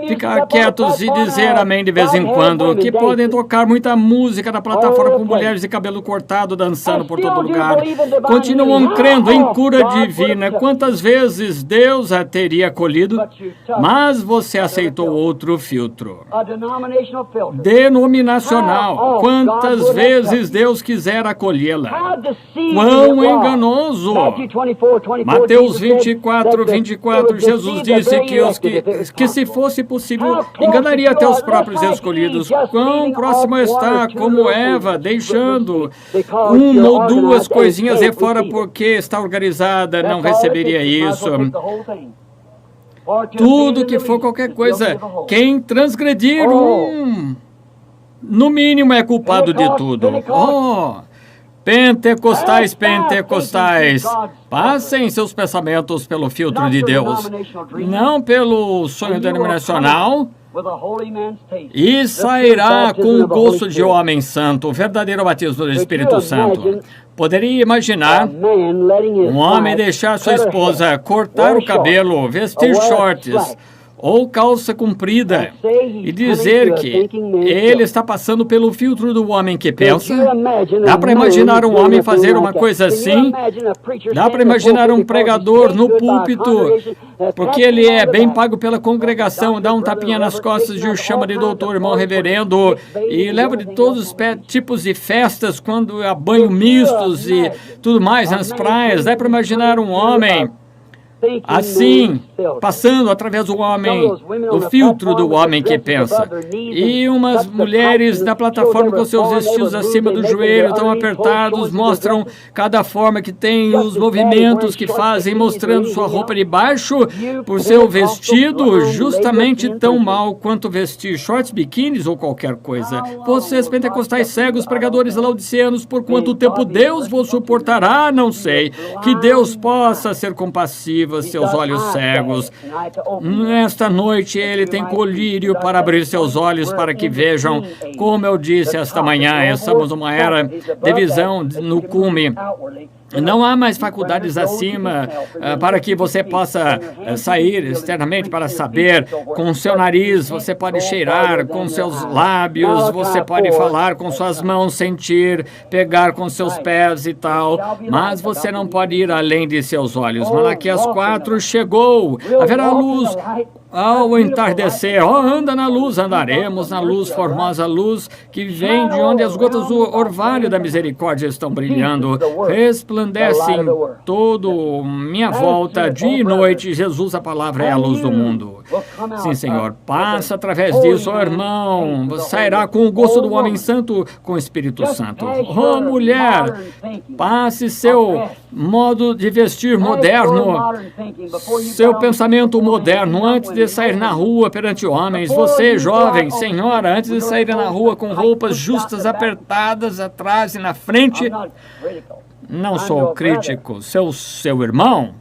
ficar quietos e dizer amém de vez em quando, que podem tocar muita música na plataforma com mulheres de cabelo cortado dançando por todo lugar, continuam crendo em cura divina. Quantas vezes Deus a teria acolhido, mas você aceitou outro filtro denominacional. Quantas vezes Deus quiser acolhê-la? Quão enganoso! Mateus 24, 24, Jesus disse que se fosse possível, enganaria até os próprios escolhidos. Quão próximo está, como Eva, deixando uma ou duas coisinhas de fora porque está organizada, não receberia isso. Tudo que for qualquer coisa, quem transgredir no mínimo é culpado de tudo. Pentecostais, passem seus pensamentos pelo filtro de Deus, não pelo sonho denominacional, e sairá com o gosto de homem santo, o verdadeiro batismo do Espírito Santo. Poderia imaginar um homem deixar sua esposa cortar o cabelo, vestir shorts ou calça comprida e dizer que ele está passando pelo filtro do homem que pensa? Dá para imaginar um homem fazer uma coisa assim? Dá para imaginar um pregador no púlpito, porque ele é bem pago pela congregação, dá um tapinha nas costas e o chama de doutor, irmão, reverendo, e leva de todos os tipos de festas, quando há banho mistos e tudo mais nas praias? Dá para imaginar um homem assim, passando através do homem, do filtro do homem que pensa. E umas mulheres na plataforma com seus vestidos acima do joelho, tão apertados, mostram cada forma que tem, os movimentos que fazem, mostrando sua roupa de baixo por seu vestido, justamente tão mal quanto vestir shorts, biquínis ou qualquer coisa. Vocês pentecostais cegos, pregadores laodiceanos, por quanto tempo Deus vos suportará? Não sei. Que Deus possa ser compassivo, seus olhos cegos. Nesta noite ele tem colírio para abrir seus olhos para que vejam. Como eu disse esta manhã, estamos numa era de visão no cume. Não há mais faculdades acima para que você possa sair externamente para saber. Com seu nariz, você pode cheirar, com seus lábios, você pode falar, com suas mãos sentir, pegar com seus pés e tal, mas você não pode ir além de seus olhos. Malaquias 4 chegou, haverá luz ao entardecer. Anda na luz, andaremos na luz, formosa luz que vem de onde as gotas do orvalho da misericórdia estão brilhando. Resplandecem todo minha volta, dia e noite. Jesus, a palavra, é a luz do mundo. Sim, Senhor, passa através disso, irmão. Você sairá com o gosto do homem santo, com o Espírito Santo. Mulher, passe seu modo de vestir moderno, seu pensamento moderno, antes de sair na rua perante homens. Você, jovem, senhora, antes de sair na rua com roupas justas, apertadas, atrás e na frente. Não sou crítico, seu irmão.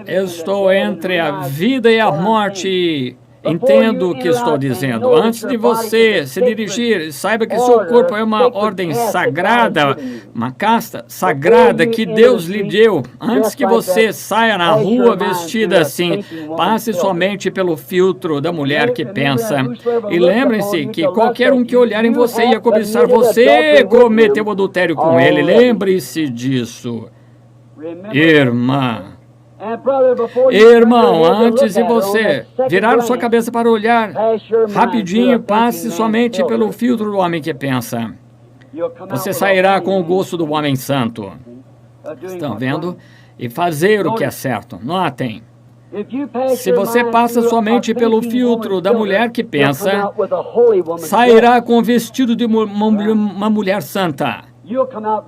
Eu estou entre a vida e a morte. Entendo o que estou dizendo. Antes de você se dirigir, saiba que seu corpo é uma ordem sagrada, uma casta sagrada que Deus lhe deu. Antes que você saia na rua vestida assim, passe somente pelo filtro da mulher que pensa. E lembrem-se que qualquer um que olhar em você e a cobiçar você, cometeu adultério com ele. Lembre-se disso. Irmã. Irmão, antes de você virar sua cabeça para olhar, rapidinho, passe somente pelo filtro do homem que pensa. Você sairá com o gosto do homem santo. Estão vendo? E fazer o que é certo. Notem. Se você passa somente pelo filtro da mulher que pensa, sairá com o vestido de uma mulher santa.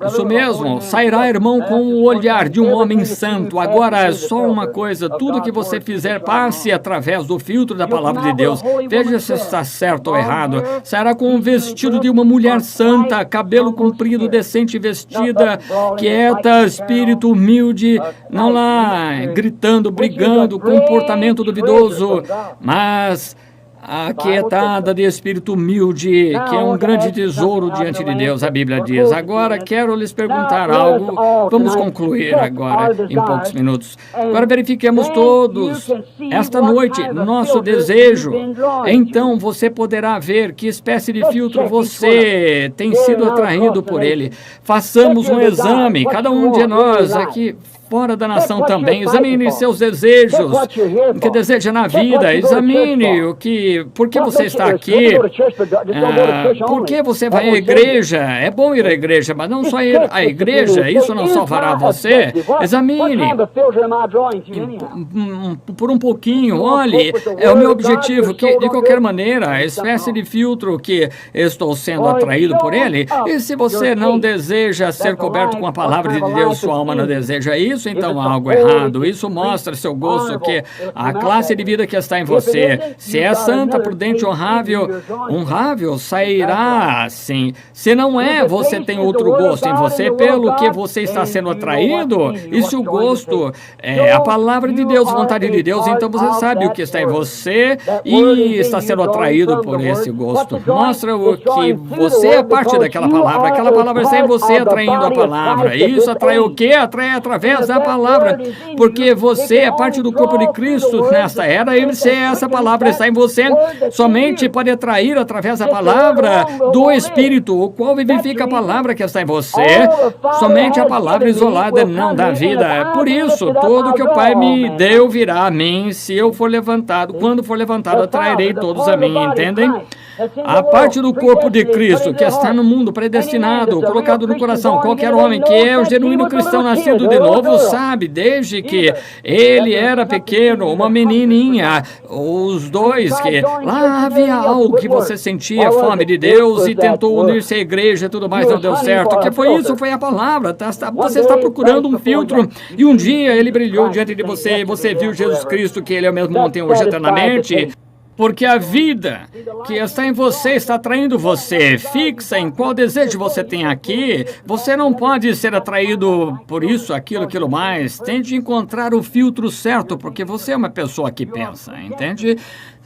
Isso mesmo, sairá, irmão, com o olhar de um homem santo. Agora, só uma coisa, tudo que você fizer passe através do filtro da palavra de Deus. Veja se está certo ou errado. Sairá com um vestido de uma mulher santa, cabelo comprido, decente vestida, quieta, espírito humilde, não lá gritando, brigando, comportamento duvidoso, mas aquietada de espírito humilde, que é um grande tesouro diante de Deus, a Bíblia diz. Agora quero lhes perguntar algo. Vamos concluir agora em poucos minutos. Agora verifiquemos todos esta noite nosso desejo. Então você poderá ver que espécie de filtro você tem sido atraído por ele. Façamos um exame, cada um de nós aqui fora da nação também. Examine seus desejos, o que deseja na vida. Examine por que você está aqui, por que você vai à igreja. É bom ir à igreja, mas não só ir à igreja, isso não salvará você. Examine por um pouquinho, olhe, é o meu objetivo, que de qualquer maneira, a espécie de filtro que estou sendo atraído por ele, e se você não deseja ser coberto com a palavra de Deus, sua alma não deseja isso, então há algo errado. Isso mostra seu gosto, que a classe de vida que está em você, se é santa, prudente, honrável, sairá assim. Se não é, você tem outro gosto em você, pelo que você está sendo atraído, e se o gosto é a palavra de Deus, vontade de Deus, então você sabe o que está em você e está sendo atraído por esse gosto. Mostra o que você é parte daquela palavra, aquela palavra está em você atraindo a palavra. E isso atrai o quê? Atrai através da palavra, porque você é parte do corpo de Cristo nesta era, e se essa palavra está em você, somente pode atrair através da palavra do Espírito, o qual vivifica a palavra que está em você. Somente a palavra isolada não dá vida. Por isso, tudo que o Pai me deu virá a mim, se eu for levantado. Quando for levantado, atrairei todos a mim, entendem? A parte do corpo de Cristo que está no mundo predestinado, colocado no coração, qualquer homem que é o genuíno cristão nascido de novo, sabe, desde que ele era pequeno, uma menininha, os dois, que lá havia algo que você sentia, fome de Deus, e tentou unir-se à igreja e tudo mais, não deu certo. O que foi isso? Foi a palavra. Você está procurando um filtro, e um dia ele brilhou diante de você, e você viu Jesus Cristo, que ele é o mesmo ontem, hoje, eternamente. Porque a vida que está em você está atraindo você. Fixa em qual desejo você tem aqui. Você não pode ser atraído por isso, aquilo mais. Tente encontrar o filtro certo, porque você é uma pessoa que pensa, entende?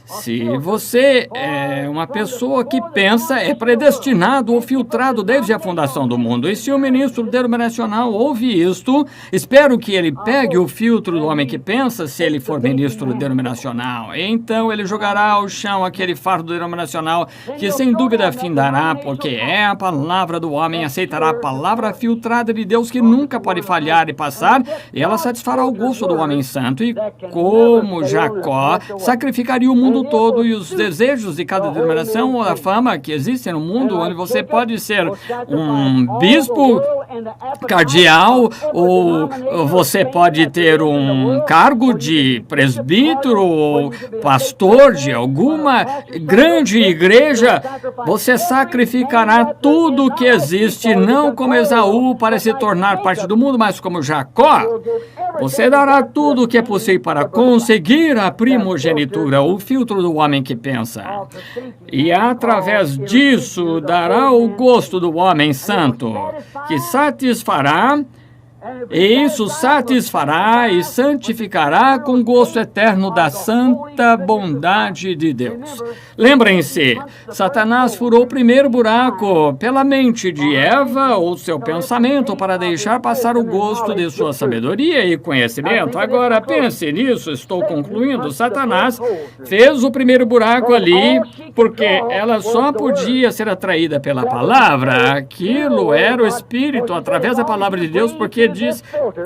Se você é uma pessoa que pensa, é predestinado ou filtrado desde a fundação do mundo. E se o ministro denominacional ouve isto, espero que ele pegue o filtro do homem que pensa, se ele for ministro denominacional. Então ele jogará ao chão aquele fardo denominacional que sem dúvida findará, porque é a palavra do homem, aceitará a palavra filtrada de Deus que nunca pode falhar e passar, e ela satisfará o gosto do homem santo. E como Jacó sacrificaria o mundo todo e os desejos de cada denominação, ou a fama que existe no mundo, onde você pode ser um bispo, cardeal, ou você pode ter um cargo de presbítero ou pastor de alguma grande igreja. Você sacrificará tudo que existe, não como Esaú para se tornar parte do mundo, mas como Jacó. Você dará tudo o que é possível para conseguir a primogenitura, o filtro do homem que pensa. E através disso dará o gosto do homem santo, que satisfará, e isso satisfará e santificará com gosto eterno da santa bondade de Deus. Lembrem-se, Satanás furou o primeiro buraco pela mente de Eva, ou seu pensamento, para deixar passar o gosto de sua sabedoria e conhecimento. Agora, pense nisso, estou concluindo. Satanás fez o primeiro buraco ali, porque ela só podia ser atraída pela palavra. Aquilo era o Espírito, através da palavra de Deus, porque diz,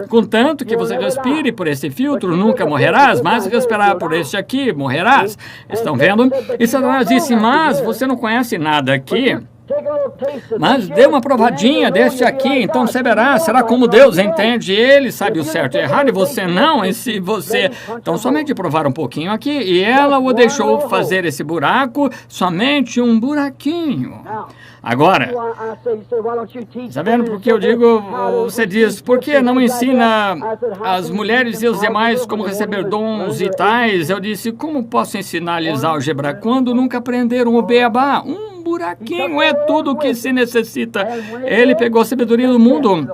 contanto que você respire por esse filtro, nunca morrerás, mas respirar por este aqui, morrerás. Estão vendo? E Satanás disse, mas você não conhece nada aqui. Mas dê uma provadinha deste aqui, então você verá, será como Deus entende, Ele sabe o certo e o errado, e você não, e se você... Então, somente provar um pouquinho aqui, e ela o deixou fazer esse buraco, somente um buraquinho. Agora, está vendo porque eu digo, você diz, por que não ensina as mulheres e os demais como receber dons e tais? Eu disse, como posso ensinar-lhes álgebra quando nunca aprenderam o beabá? Um buraquinho é tudo o que se necessita. Ele pegou a sabedoria do mundo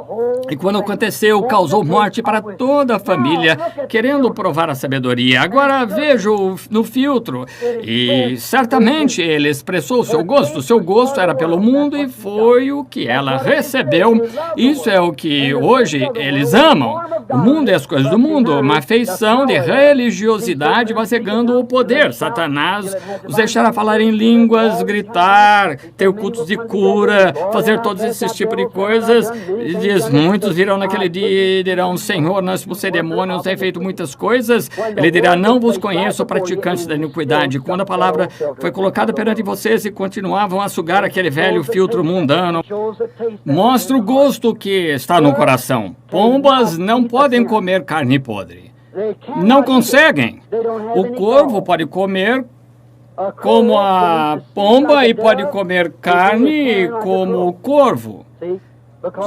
e quando aconteceu, causou morte para toda a família, querendo provar a sabedoria. Agora vejo no filtro e certamente ele expressou o seu gosto. O seu gosto era pelo mundo e foi o que ela recebeu. Isso é o que hoje eles amam. O mundo e as coisas do mundo, uma feição de religiosidade vasegando o poder. Satanás os deixará falar em línguas, gritar, ter cultos de cura, fazer todos esses tipos de coisas. E diz, muitos virão naquele dia e dirão, Senhor, nós expulsei demônios, tem feito muitas coisas. Ele dirá, não vos conheço, praticantes da iniquidade. Quando a palavra foi colocada perante vocês e continuavam a sugar aquele velho filtro mundano, mostra o gosto que está no coração. Pombas não podem comer carne podre. Não conseguem. O corvo pode comer como a pomba e pode comer carne como o corvo.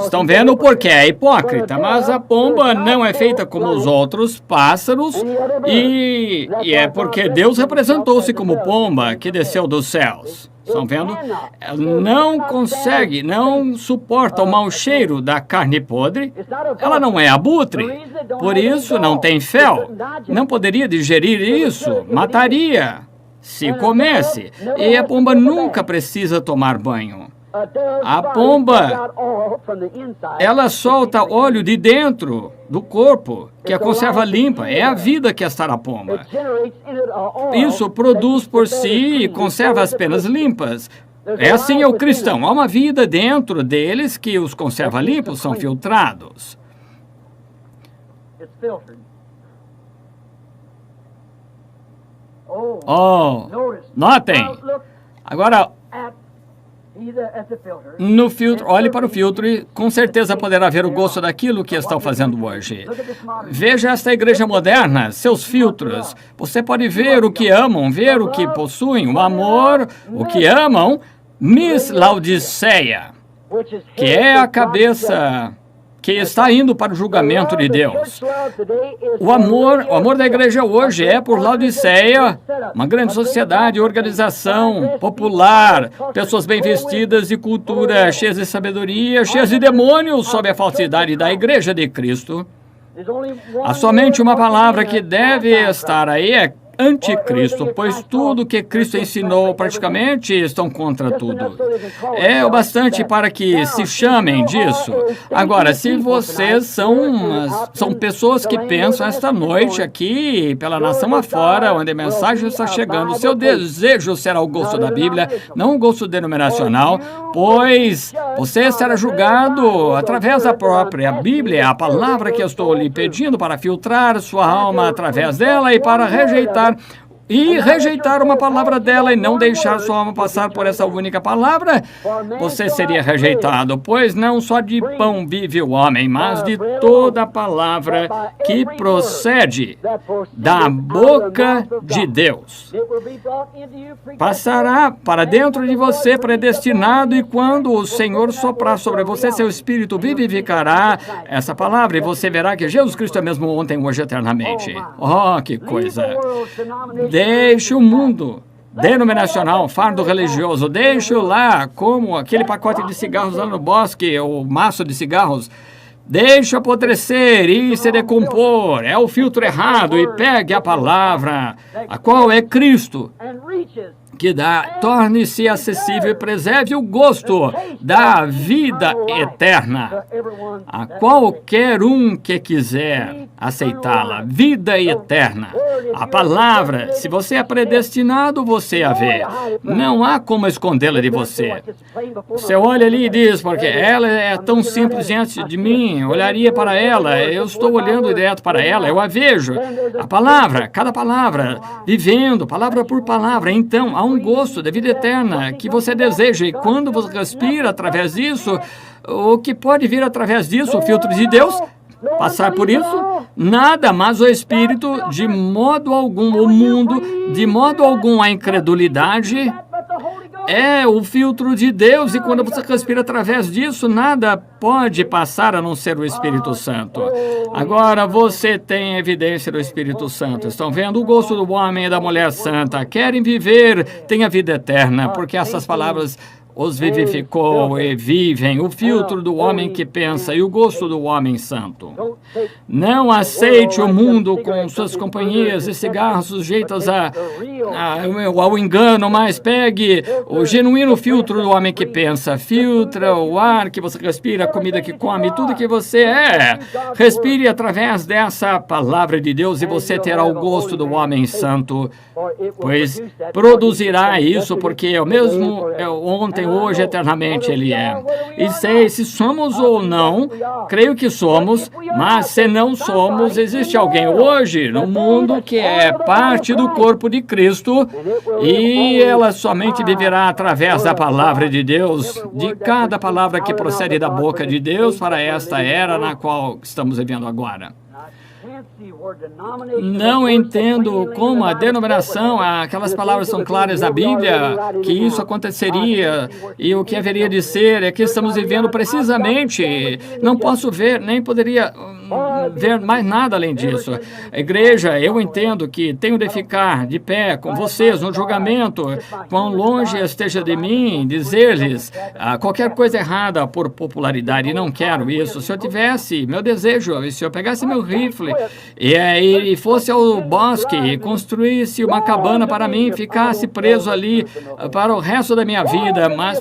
Estão vendo porque é hipócrita, mas a pomba não é feita como os outros pássaros e é porque Deus representou-se como pomba que desceu dos céus. Estão vendo? Ela não consegue, não suporta o mau cheiro da carne podre. Ela não é abutre, por isso não tem fel. Não poderia digerir isso, mataria se comesse. E a pomba nunca precisa tomar banho. A pomba, ela solta óleo de dentro do corpo, que a conserva limpa. É a vida que está na pomba. Isso produz por si e conserva as penas limpas. É assim é o cristão. Há uma vida dentro deles que os conserva limpos, são filtrados. Oh, notem. Agora, no filtro, olhe para o filtro e com certeza poderá ver o gosto daquilo que estão fazendo hoje. Veja esta igreja moderna, seus filtros. Você pode ver o que amam, ver o que possuem, o amor, o que amam. Miss Laodiceia, que é a cabeça que está indo para o julgamento de Deus. O amor da igreja hoje é por Laodiceia, uma grande sociedade, organização popular, pessoas bem vestidas e cultura, cheias de sabedoria, cheias de demônios sob a falsidade da igreja de Cristo. Há somente uma palavra que deve estar aí, é anticristo, pois tudo que Cristo ensinou praticamente estão contra tudo. É o bastante para que se chamem disso. Agora, se vocês são pessoas que pensam esta noite aqui, pela nação afora, onde a mensagem está chegando, seu desejo será o gosto da Bíblia, não o gosto denominacional, pois você será julgado através da própria Bíblia, a palavra que eu estou lhe pedindo para filtrar sua alma através dela e para rejeitar uma palavra dela e não deixar sua alma passar por essa única palavra, você seria rejeitado, pois não só de pão vive o homem, mas de toda a palavra que procede da boca de Deus. Passará para dentro de você predestinado, e quando o Senhor soprar sobre você, seu espírito vivificará essa palavra, e você verá que Jesus Cristo é mesmo ontem, hoje, eternamente. Oh, que coisa! Deixe o mundo denominacional, fardo religioso, deixe-o lá, como aquele pacote de cigarros lá no bosque, o maço de cigarros. Deixe apodrecer e se decompor. É o filtro errado, e pegue a palavra, a qual é Cristo, que torne-se acessível e preserve o gosto da vida eterna a qualquer um que quiser aceitá-la. Vida eterna. A palavra, se você é predestinado, você a vê. Não há como escondê-la de você. Você olha ali e diz, porque ela é tão simples diante de mim, assim, olharia para ela, eu estou olhando direto para ela, eu a vejo, a palavra, cada palavra, vivendo, palavra por palavra. Então, há um gosto da vida eterna que você deseja, e quando você respira através disso, o que pode vir através disso, o filtro de Deus, passar por isso? Nada, mas o Espírito, de modo algum, o mundo, de modo algum, a incredulidade é o filtro de Deus, e quando você respira através disso, nada pode passar a não ser o Espírito Santo. Agora você tem evidência do Espírito Santo. Estão vendo o gosto do homem e da mulher santa. Querem viver, têm a vida eterna, porque essas palavras os vivificou e vivem, o filtro do homem que pensa e o gosto do homem santo. Não aceite o mundo com suas companhias e cigarros sujeitos ao engano, mas pegue o genuíno filtro do homem que pensa. Filtra o ar que você respira, a comida que come, tudo que você é. Respire através dessa palavra de Deus e você terá o gosto do homem santo, pois produzirá isso, porque é o mesmo ontem, hoje, eternamente Ele é. E sei se somos ou não, creio que somos, mas se não somos, existe alguém hoje no mundo que é parte do corpo de Cristo, e ela somente viverá através da palavra de Deus, de cada palavra que procede da boca de Deus para esta era na qual estamos vivendo agora. Não entendo como a denominação, aquelas palavras são claras na Bíblia, que isso aconteceria e o que haveria de ser, é que estamos vivendo precisamente. Não posso ver, nem poderia ver mais nada além disso. A igreja, eu entendo que tenho de ficar de pé com vocês no julgamento, quão longe esteja de mim, dizer-lhes qualquer coisa errada por popularidade, e não quero isso. Se eu tivesse meu desejo, se eu pegasse meu rifle e fosse ao bosque e construísse uma cabana para mim, ficasse preso ali para o resto da minha vida, mas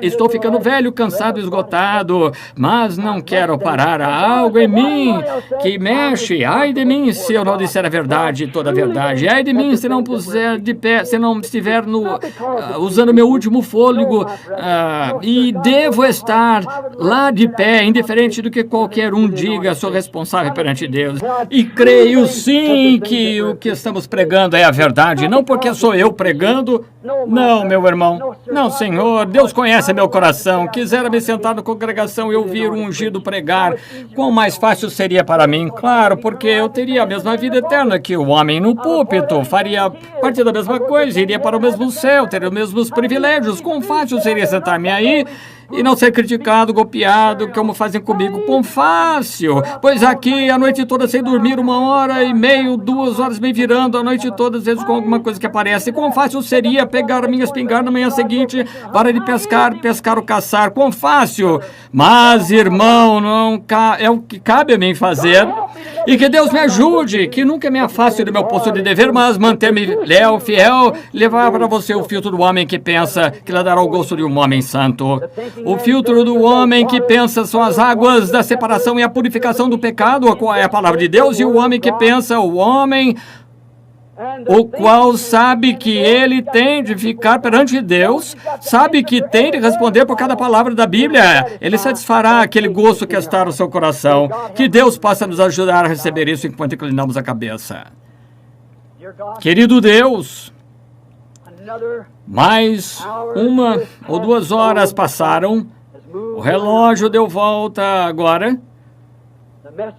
estou ficando velho, cansado, esgotado, mas não quero parar. Há algo em mim que mexe. Ai de mim se eu não disser a verdade, toda a verdade. Ai de mim se não puser de pé, se não estiver usando meu último fôlego, e devo estar lá de pé, indiferente do que qualquer um diga, sou responsável perante Deus. E creio sim que o que estamos pregando é a verdade, não porque sou eu pregando. Não, meu irmão. Não, Senhor, Deus conhece meu coração. Quisera me sentar na congregação e ouvir um ungido pregar. Quão mais fácil seria para mim? Claro, porque eu teria a mesma vida eterna que o homem no púlpito. Faria parte da mesma coisa, iria para o mesmo céu, teria os mesmos privilégios. Quão fácil seria sentar-me aí e não ser criticado, golpeado, como fazem comigo, com fácil. Pois aqui, a noite toda sem dormir, 1h30, 2 horas me virando, a noite toda, às vezes com alguma coisa que aparece. Quão fácil seria pegar a minha espingarda na manhã seguinte, para de pescar ou caçar. Quão fácil. Mas, irmão, não é o que cabe a mim fazer. E que Deus me ajude, que nunca me afaste do meu posto de dever, mas manter-me leal, fiel, levar para você o filtro do homem que pensa, que lhe dará o gosto de um homem santo. O filtro do homem que pensa são as águas da separação e a purificação do pecado, a qual é a palavra de Deus, e o homem que pensa, o homem o qual sabe que ele tem de ficar perante Deus, sabe que tem de responder por cada palavra da Bíblia. Ele satisfará aquele gosto que está no seu coração. Que Deus possa nos ajudar a receber isso enquanto inclinamos a cabeça. Querido Deus, mais 1 ou 2 horas passaram, o relógio deu volta agora,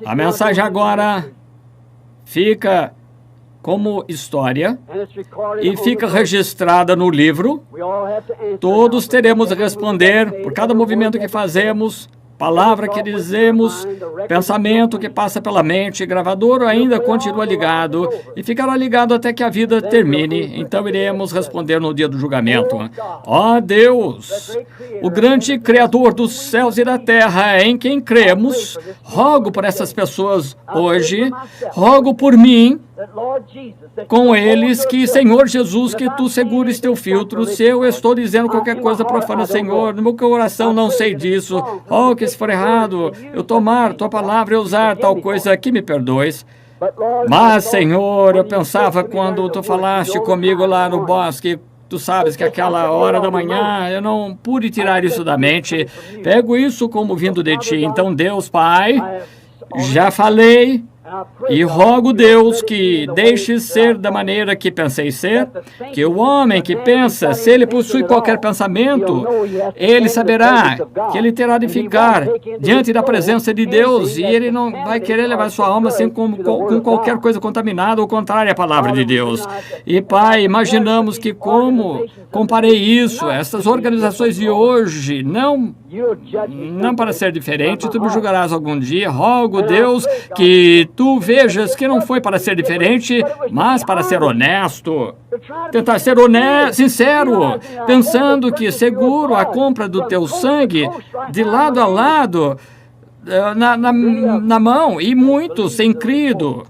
a mensagem agora fica como história e fica registrada no livro. Todos teremos de responder por cada movimento que fazemos, palavra que dizemos, pensamento que passa pela mente. Gravador ainda continua ligado e ficará ligado até que a vida termine. Então iremos responder no dia do julgamento. Ó Deus, o grande Criador dos céus e da terra, em quem cremos, rogo por essas pessoas hoje, rogo por mim, com eles, que, Senhor Jesus, que Tu segures Teu filtro. Se eu estou dizendo qualquer coisa profana, Senhor, no meu coração não sei disso. Oh, que se for errado eu tomar Tua palavra e usar tal coisa, que me perdoes. Mas, Senhor, eu pensava quando Tu falaste comigo lá no bosque, Tu sabes que aquela hora da manhã eu não pude tirar isso da mente. Pego isso como vindo de Ti. Então, Deus Pai, já falei e rogo, Deus, que deixe ser da maneira que pensei ser, que o homem que pensa, se ele possui qualquer pensamento, ele saberá que ele terá de ficar diante da presença de Deus e ele não vai querer levar sua alma assim com qualquer coisa contaminada ou contrária à palavra de Deus. E, Pai, imaginamos que como comparei isso, essas organizações de hoje, não para ser diferente, Tu me julgarás algum dia. Rogo, Deus, que Tu vejas que não foi para ser diferente, mas para ser honesto. Tentar ser honesto, sincero, pensando que seguro a compra do Teu sangue de lado a lado, na mão, e muitos sem crido.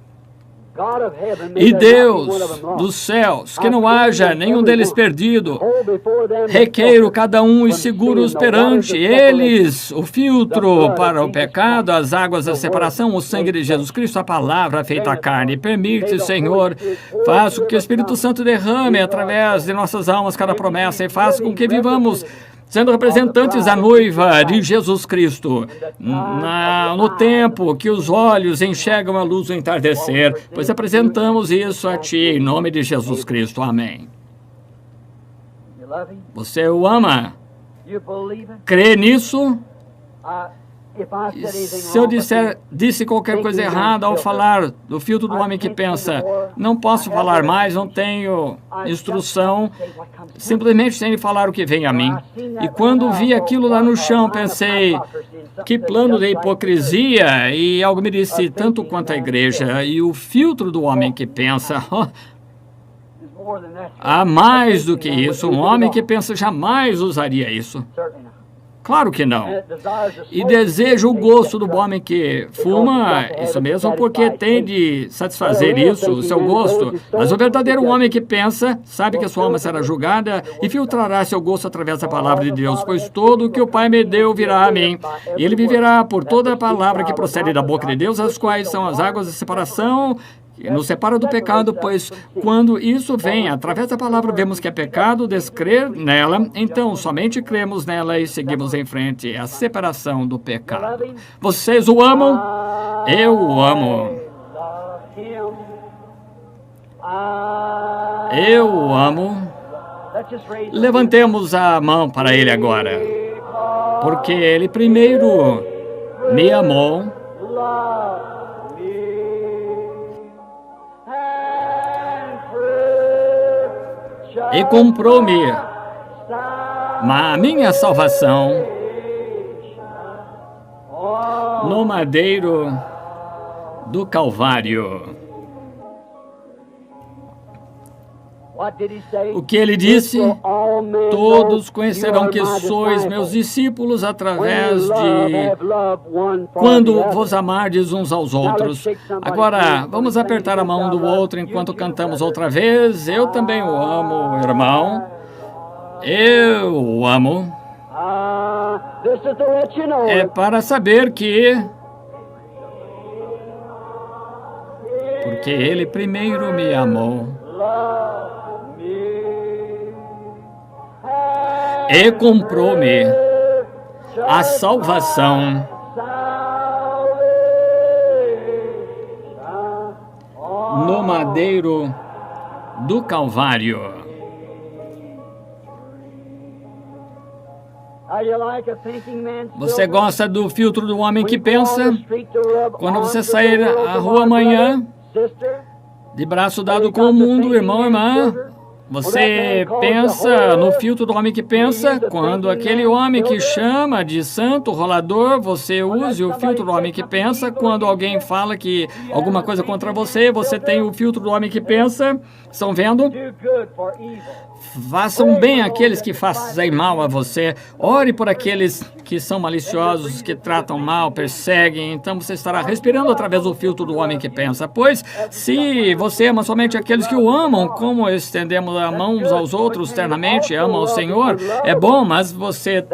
E Deus dos céus, que não haja nenhum deles perdido, requeiro cada um e seguro-os perante eles, o filtro para o pecado, as águas da separação, o sangue de Jesus Cristo, a palavra feita carne. Permite, Senhor, faça com que o Espírito Santo derrame através de nossas almas cada promessa e faça com que vivamos sendo representantes da noiva de Jesus Cristo, no tempo que os olhos enxergam a luz do entardecer, pois apresentamos isso a Ti, em nome de Jesus Cristo. Amém. Você o ama? Crê nisso? Se eu disse qualquer coisa errada ao falar do filtro do homem que pensa, não posso falar mais, não tenho instrução, simplesmente tenho de falar o que vem a mim. E quando vi aquilo lá no chão, pensei, que plano de hipocrisia, e algo me disse, tanto quanto a igreja, e o filtro do homem que pensa, há mais do que isso, um homem que pensa jamais usaria isso. Claro que não. E deseja o gosto do homem que fuma, isso mesmo, porque tem de satisfazer isso, o seu gosto. Mas o verdadeiro homem que pensa, sabe que a sua alma será julgada e filtrará seu gosto através da palavra de Deus, pois todo o que o Pai me deu virá a mim. E ele viverá por toda a palavra que procede da boca de Deus, as quais são as águas de separação, que nos separa do pecado, pois quando isso vem através da palavra, vemos que é pecado descrer nela, então somente cremos nela e seguimos em frente. É a separação do pecado. Vocês o amam? Eu o amo. Eu o amo. Levantemos a mão para Ele agora, porque Ele primeiro me amou e comprou-me a minha salvação no madeiro do Calvário. O que ele disse? Todos conhecerão que sois meus discípulos através de quando vos amardes uns aos outros. Agora, vamos apertar a mão do outro enquanto cantamos outra vez. Eu também o amo, irmão. Eu o amo. É para saber que... porque ele primeiro me amou e comprou-me a salvação no madeiro do Calvário. Você gosta do filtro do homem que pensa? Quando você sair à rua amanhã, de braço dado com o mundo, irmão, irmã, você pensa no filtro do homem que pensa? Quando aquele homem que chama de santo rolador, você use o filtro do homem que pensa. Quando alguém fala que alguma coisa contra você, você tem o filtro do homem que pensa. Estão vendo? Façam bem aqueles que fazem mal a você. Ore por aqueles que são maliciosos, que tratam mal, perseguem. Então você estará respirando através do filtro do homem que pensa. Pois, se você ama somente aqueles que o amam, como estendemos a mão uns aos outros eternamente, ama o Senhor, é bom, mas você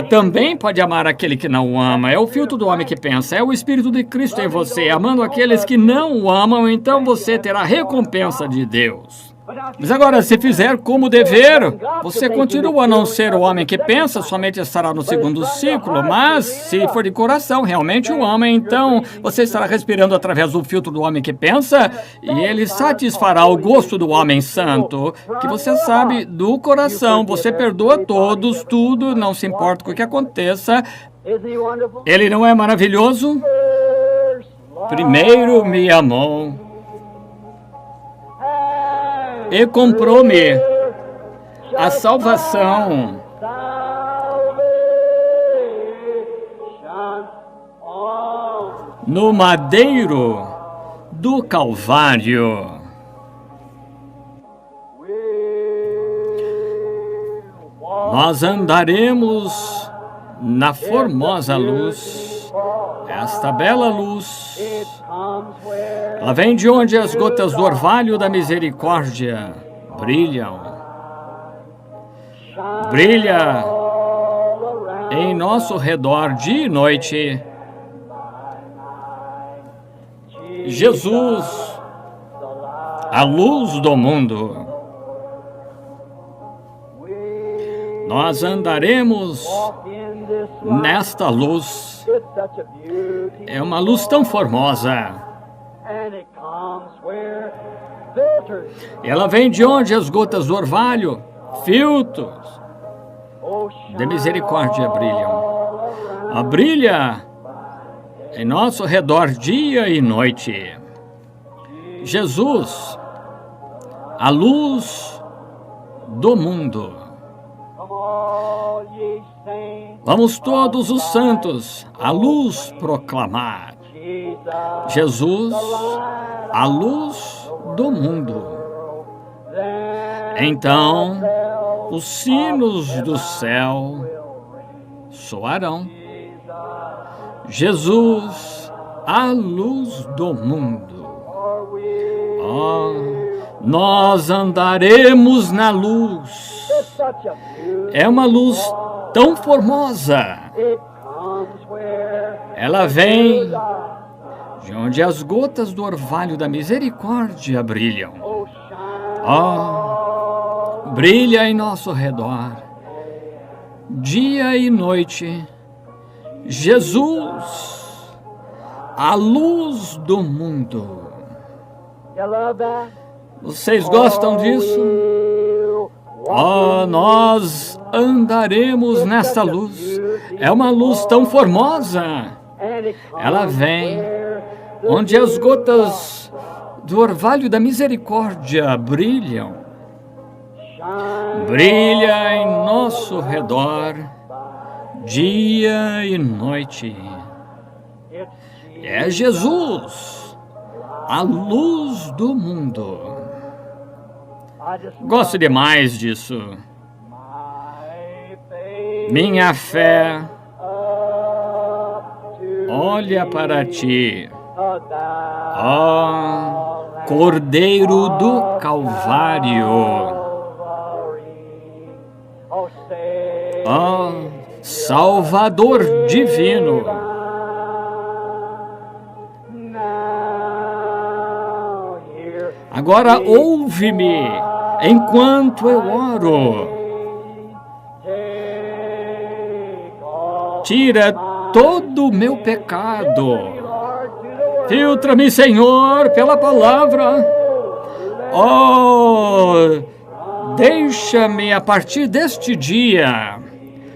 também pode amar aquele que não o ama. É o filtro do homem que pensa. É o Espírito de Cristo em você. Amando aqueles que não o amam, então você terá recompensa de Deus. Mas agora, se fizer como dever, você continua a não ser o homem que pensa, somente estará no segundo ciclo. Mas, se for de coração, realmente o homem, então você estará respirando através do filtro do homem que pensa e ele satisfará o gosto do homem santo, que você sabe do coração. Você perdoa todos, tudo, não se importa com o que aconteça. Ele não é maravilhoso? Primeiro me amou e comprou-me a salvação. No madeiro do Calvário. Nós andaremos na formosa luz, esta bela luz. Ela vem de onde as gotas do orvalho da misericórdia brilham. Brilha em nosso redor dia e noite. Jesus, a luz do mundo. Nós andaremos nesta luz. É uma luz tão formosa. Ela vem de onde as gotas do orvalho, filtros de misericórdia brilham. Brilha em nosso redor dia e noite. Jesus, a luz do mundo. Vamos todos os santos a luz proclamar. Jesus, a luz do mundo. Então, os sinos do céu soarão. Jesus, a luz do mundo. Oh, nós andaremos na luz. É uma luz tão formosa. Ela vem de onde as gotas do orvalho da misericórdia brilham. Oh, brilha em nosso redor, dia e noite. Jesus, a luz do mundo. Vocês gostam disso? Oh, nós andaremos nesta luz. É uma luz tão formosa. Ela vem onde as gotas do orvalho da misericórdia brilham. Brilha em nosso redor, dia e noite. É Jesus, a luz do mundo. Gosto demais disso. Minha fé olha para ti, ó Cordeiro do Calvário, ó Salvador divino. Agora ouve-me enquanto eu oro. Tira todo o meu pecado. Filtra-me, Senhor, pela palavra. Oh, deixa-me a partir deste dia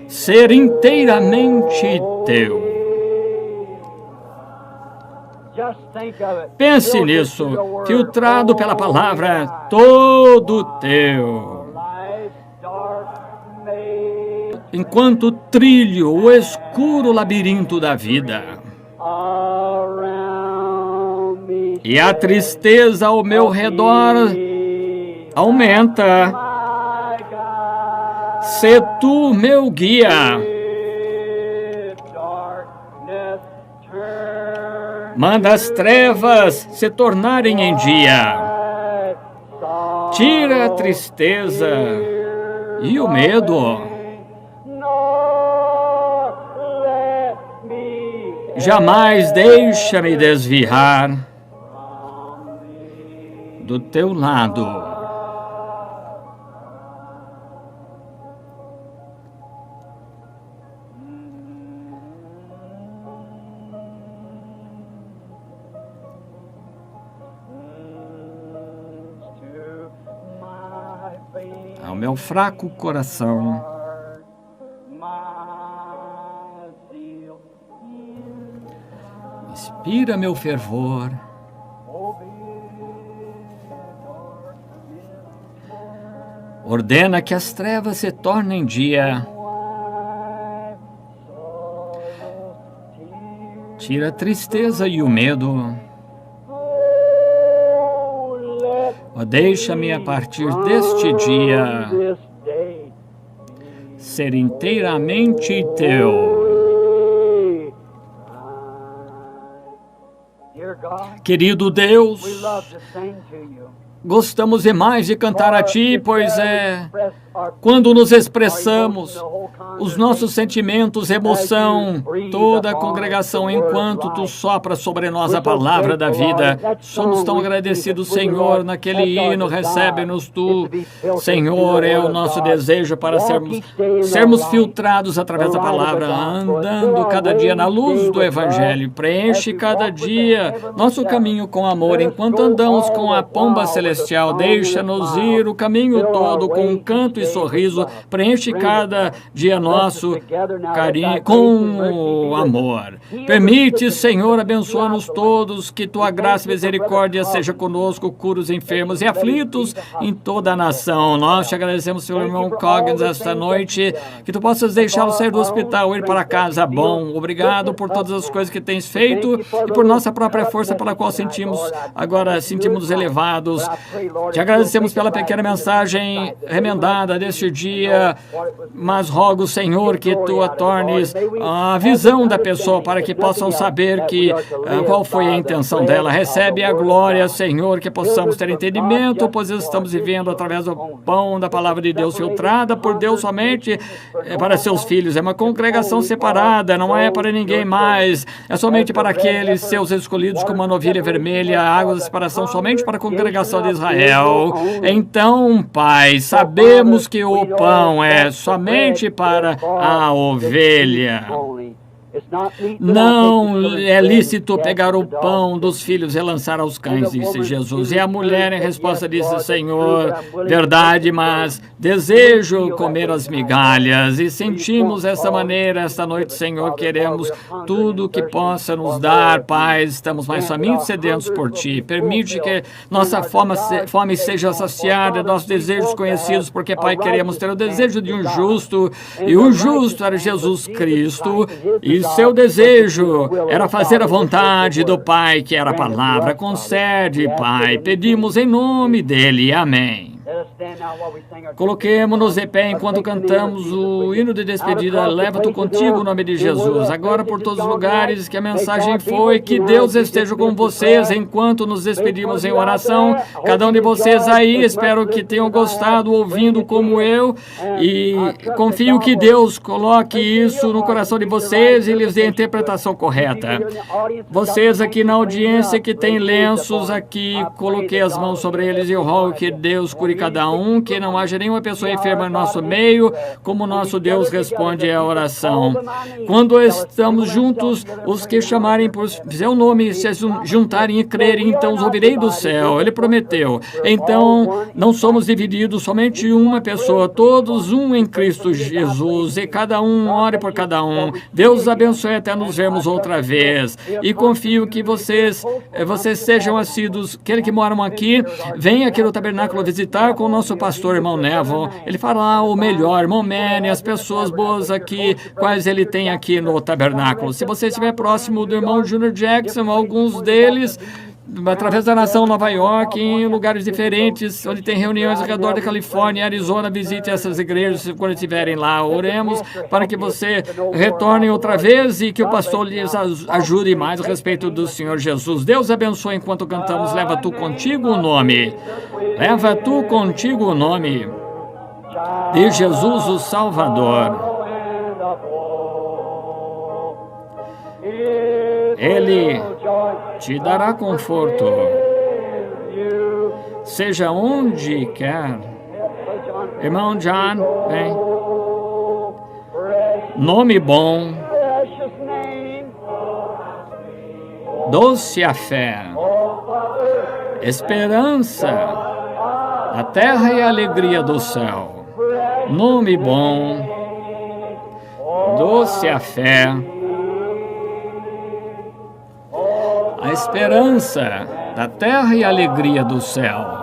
ser inteiramente teu. Pense nisso, filtrado pela palavra, todo teu. Enquanto trilho o escuro labirinto da vida, e a tristeza ao meu redor aumenta, sê tu meu guia. Manda as trevas se tornarem em dia. Tira a tristeza e o medo. Jamais deixa-me desviar do teu lado. ao meu fraco coração. Inspira meu fervor. Ordena que as trevas se tornem dia. Tira a tristeza e o medo. Deixa-me a partir deste dia ser inteiramente teu. Querido Deus, gostamos demais de cantar a Ti, pois quando nos expressamos, os nossos sentimentos, emoção, toda a congregação, enquanto Tu sopras sobre nós a palavra da vida, somos tão agradecidos, Senhor, naquele hino, recebe-nos Tu, Senhor, é o nosso desejo para sermos filtrados através da palavra, andando cada dia na luz do Evangelho, preenche cada dia nosso caminho com amor, enquanto andamos com a pomba celestial, deixa-nos ir o caminho todo com um canto e sorriso, preenche cada dia nosso carinho com amor. Permite, Senhor, abençoa-nos todos, que Tua graça e misericórdia seja conosco, cura os enfermos e aflitos em toda a nação. Nós te agradecemos, Senhor irmão Coggins, esta noite, que Tu possas deixá-lo sair do hospital, ir para casa bom. Obrigado por todas as coisas que tens feito e por nossa própria força pela qual sentimos elevados. Te agradecemos pela pequena mensagem remendada deste dia, mas rogo, Senhor, que Tu a tornes a visão da pessoa para que possam saber qual foi a intenção dela. Recebe a glória, Senhor, que possamos ter entendimento, pois estamos vivendo através do pão da palavra de Deus, filtrada por Deus somente para seus filhos. É uma congregação separada, não é para ninguém mais, é somente para aqueles seus escolhidos como uma novilha vermelha, a água da separação somente para a congregação de Israel. Então, Pai, sabemos que o pão é somente para a ovelha. Não é lícito pegar o pão dos filhos e lançar aos cães, disse Jesus. E a mulher, em resposta, disse: Senhor, verdade, mas desejo comer as migalhas. E sentimos dessa maneira esta noite, Senhor, queremos tudo que possa nos dar, Pai. Estamos mais famintos e sedentos por Ti. Permite que nossa fome seja saciada, nossos desejos conhecidos, porque, Pai, queremos ter o desejo de um justo, e o justo era Jesus Cristo, e seu desejo era fazer a vontade do Pai, que era a palavra. Concede, Pai, pedimos em nome dele. Amém. Coloquemos-nos em pé enquanto cantamos o hino de despedida. Leva-te contigo o nome de Jesus. Agora por todos os lugares que a mensagem foi, que Deus esteja com vocês enquanto nos despedimos em oração. Cada um de vocês aí, espero que tenham gostado ouvindo como eu, e confio que Deus coloque isso no coração de vocês e lhes dê a interpretação correta. Vocês aqui na audiência que têm lenços aqui, coloquei as mãos sobre eles e eu rogo que Deus cure cada um, que não haja nenhuma pessoa enferma no nosso meio, como nosso Deus responde à oração. Quando estamos juntos, os que chamarem por seu nome, se juntarem e crerem, então os ouvirei do céu. Ele prometeu. Então, não somos divididos, somente uma pessoa, todos um em Cristo Jesus, e cada um ore por cada um. Deus os abençoe até nos vermos outra vez. E confio que vocês sejam assíduos. Aqueles que moram aqui, venham aqui no tabernáculo visitar com o nosso pastor, irmão Neville. Ele fará o melhor, irmão Manny, as pessoas boas aqui, quais ele tem aqui no tabernáculo. Se você estiver próximo do irmão Junior Jackson, alguns deles, através da nação Nova York, em lugares diferentes, onde tem reuniões ao redor da Califórnia, Arizona, visite essas igrejas quando estiverem lá. Oremos para que você retorne outra vez e que o pastor lhes ajude mais a respeito do Senhor Jesus. Deus abençoe enquanto cantamos Leva Tu Contigo o Nome. Leva Tu Contigo o Nome de Jesus o Salvador. Ele te dará conforto, seja onde quer. Irmão John, vem. Nome bom, doce a fé, esperança da terra e a alegria do céu. Nome bom, doce a fé, a esperança da terra e a alegria do céu.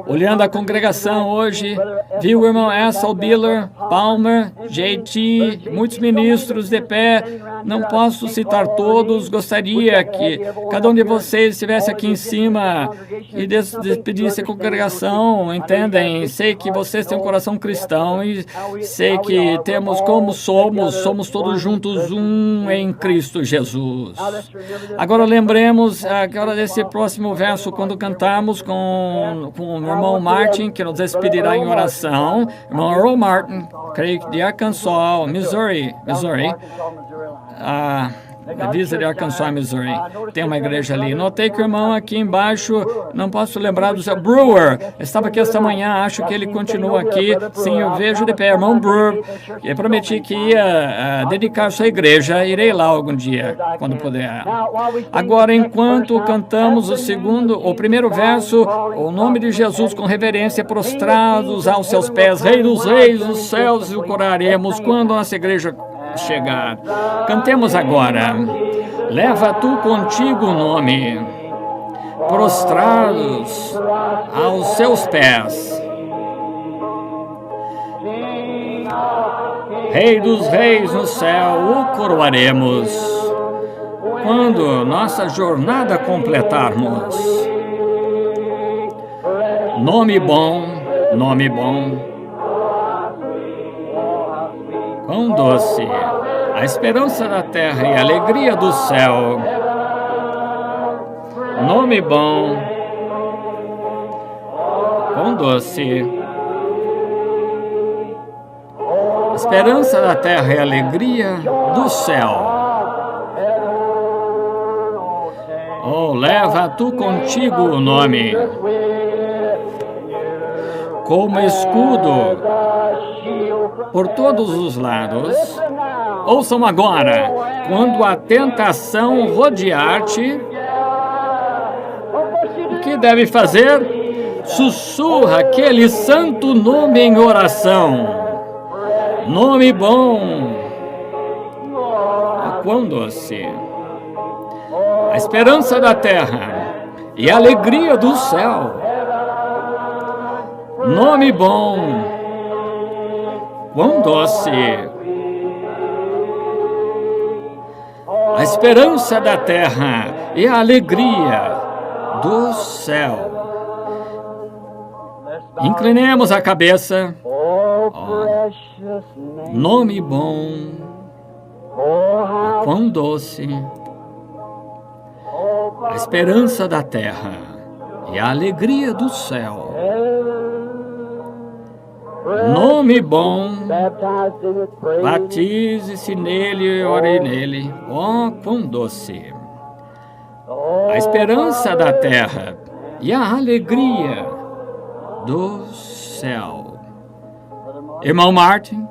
Olhando a congregação hoje, viu o irmão Essel Biller, Palmer, JT, muitos ministros de pé. Não posso citar todos, gostaria que cada um de vocês estivesse aqui em cima e despedisse a congregação, entendem? Sei que vocês têm um coração cristão e sei que temos como somos todos juntos um em Cristo Jesus. Agora lembremos agora desse próximo verso quando cantamos com o irmão Martin, que nos despedirá em oração. Irmão Earl Martin, creio que de Arkansas, Missouri. Divisa de Arkansas, Missouri. Tem uma igreja ali. Notei que o irmão aqui embaixo, não posso lembrar do seu Brewer. Estava aqui esta manhã, acho que ele continua aqui. Sim, eu vejo de pé, irmão Brewer. Eu prometi que ia dedicar sua igreja. Irei lá algum dia, quando puder. Agora, enquanto cantamos o primeiro verso, o nome de Jesus com reverência, prostrados aos seus pés, Rei dos Reis, dos céus, e o coraremos quando a nossa igreja chegar. Cantemos agora. Leva tu contigo o nome, prostrados aos seus pés. Rei dos reis no céu, o coroaremos quando nossa jornada completarmos. Nome bom, quão doce, a esperança da terra e a alegria do céu. Nome bom, quão doce, a esperança da terra e a alegria do céu. Oh, leva tu contigo o nome, como escudo por todos os lados. Ouçam agora, quando a tentação rodear-te, o que deve fazer? Sussurra aquele santo nome em oração. Nome bom, quão doce, a esperança da terra e a alegria do céu. Nome bom, quão doce, a esperança da terra e a alegria do céu. Inclinemos a cabeça. Nome bom, quão doce, a esperança da terra e a alegria do céu. Nome bom, batize-se nele e ore nele. Oh, quão doce, a esperança da terra e a alegria do céu. Irmão Martin.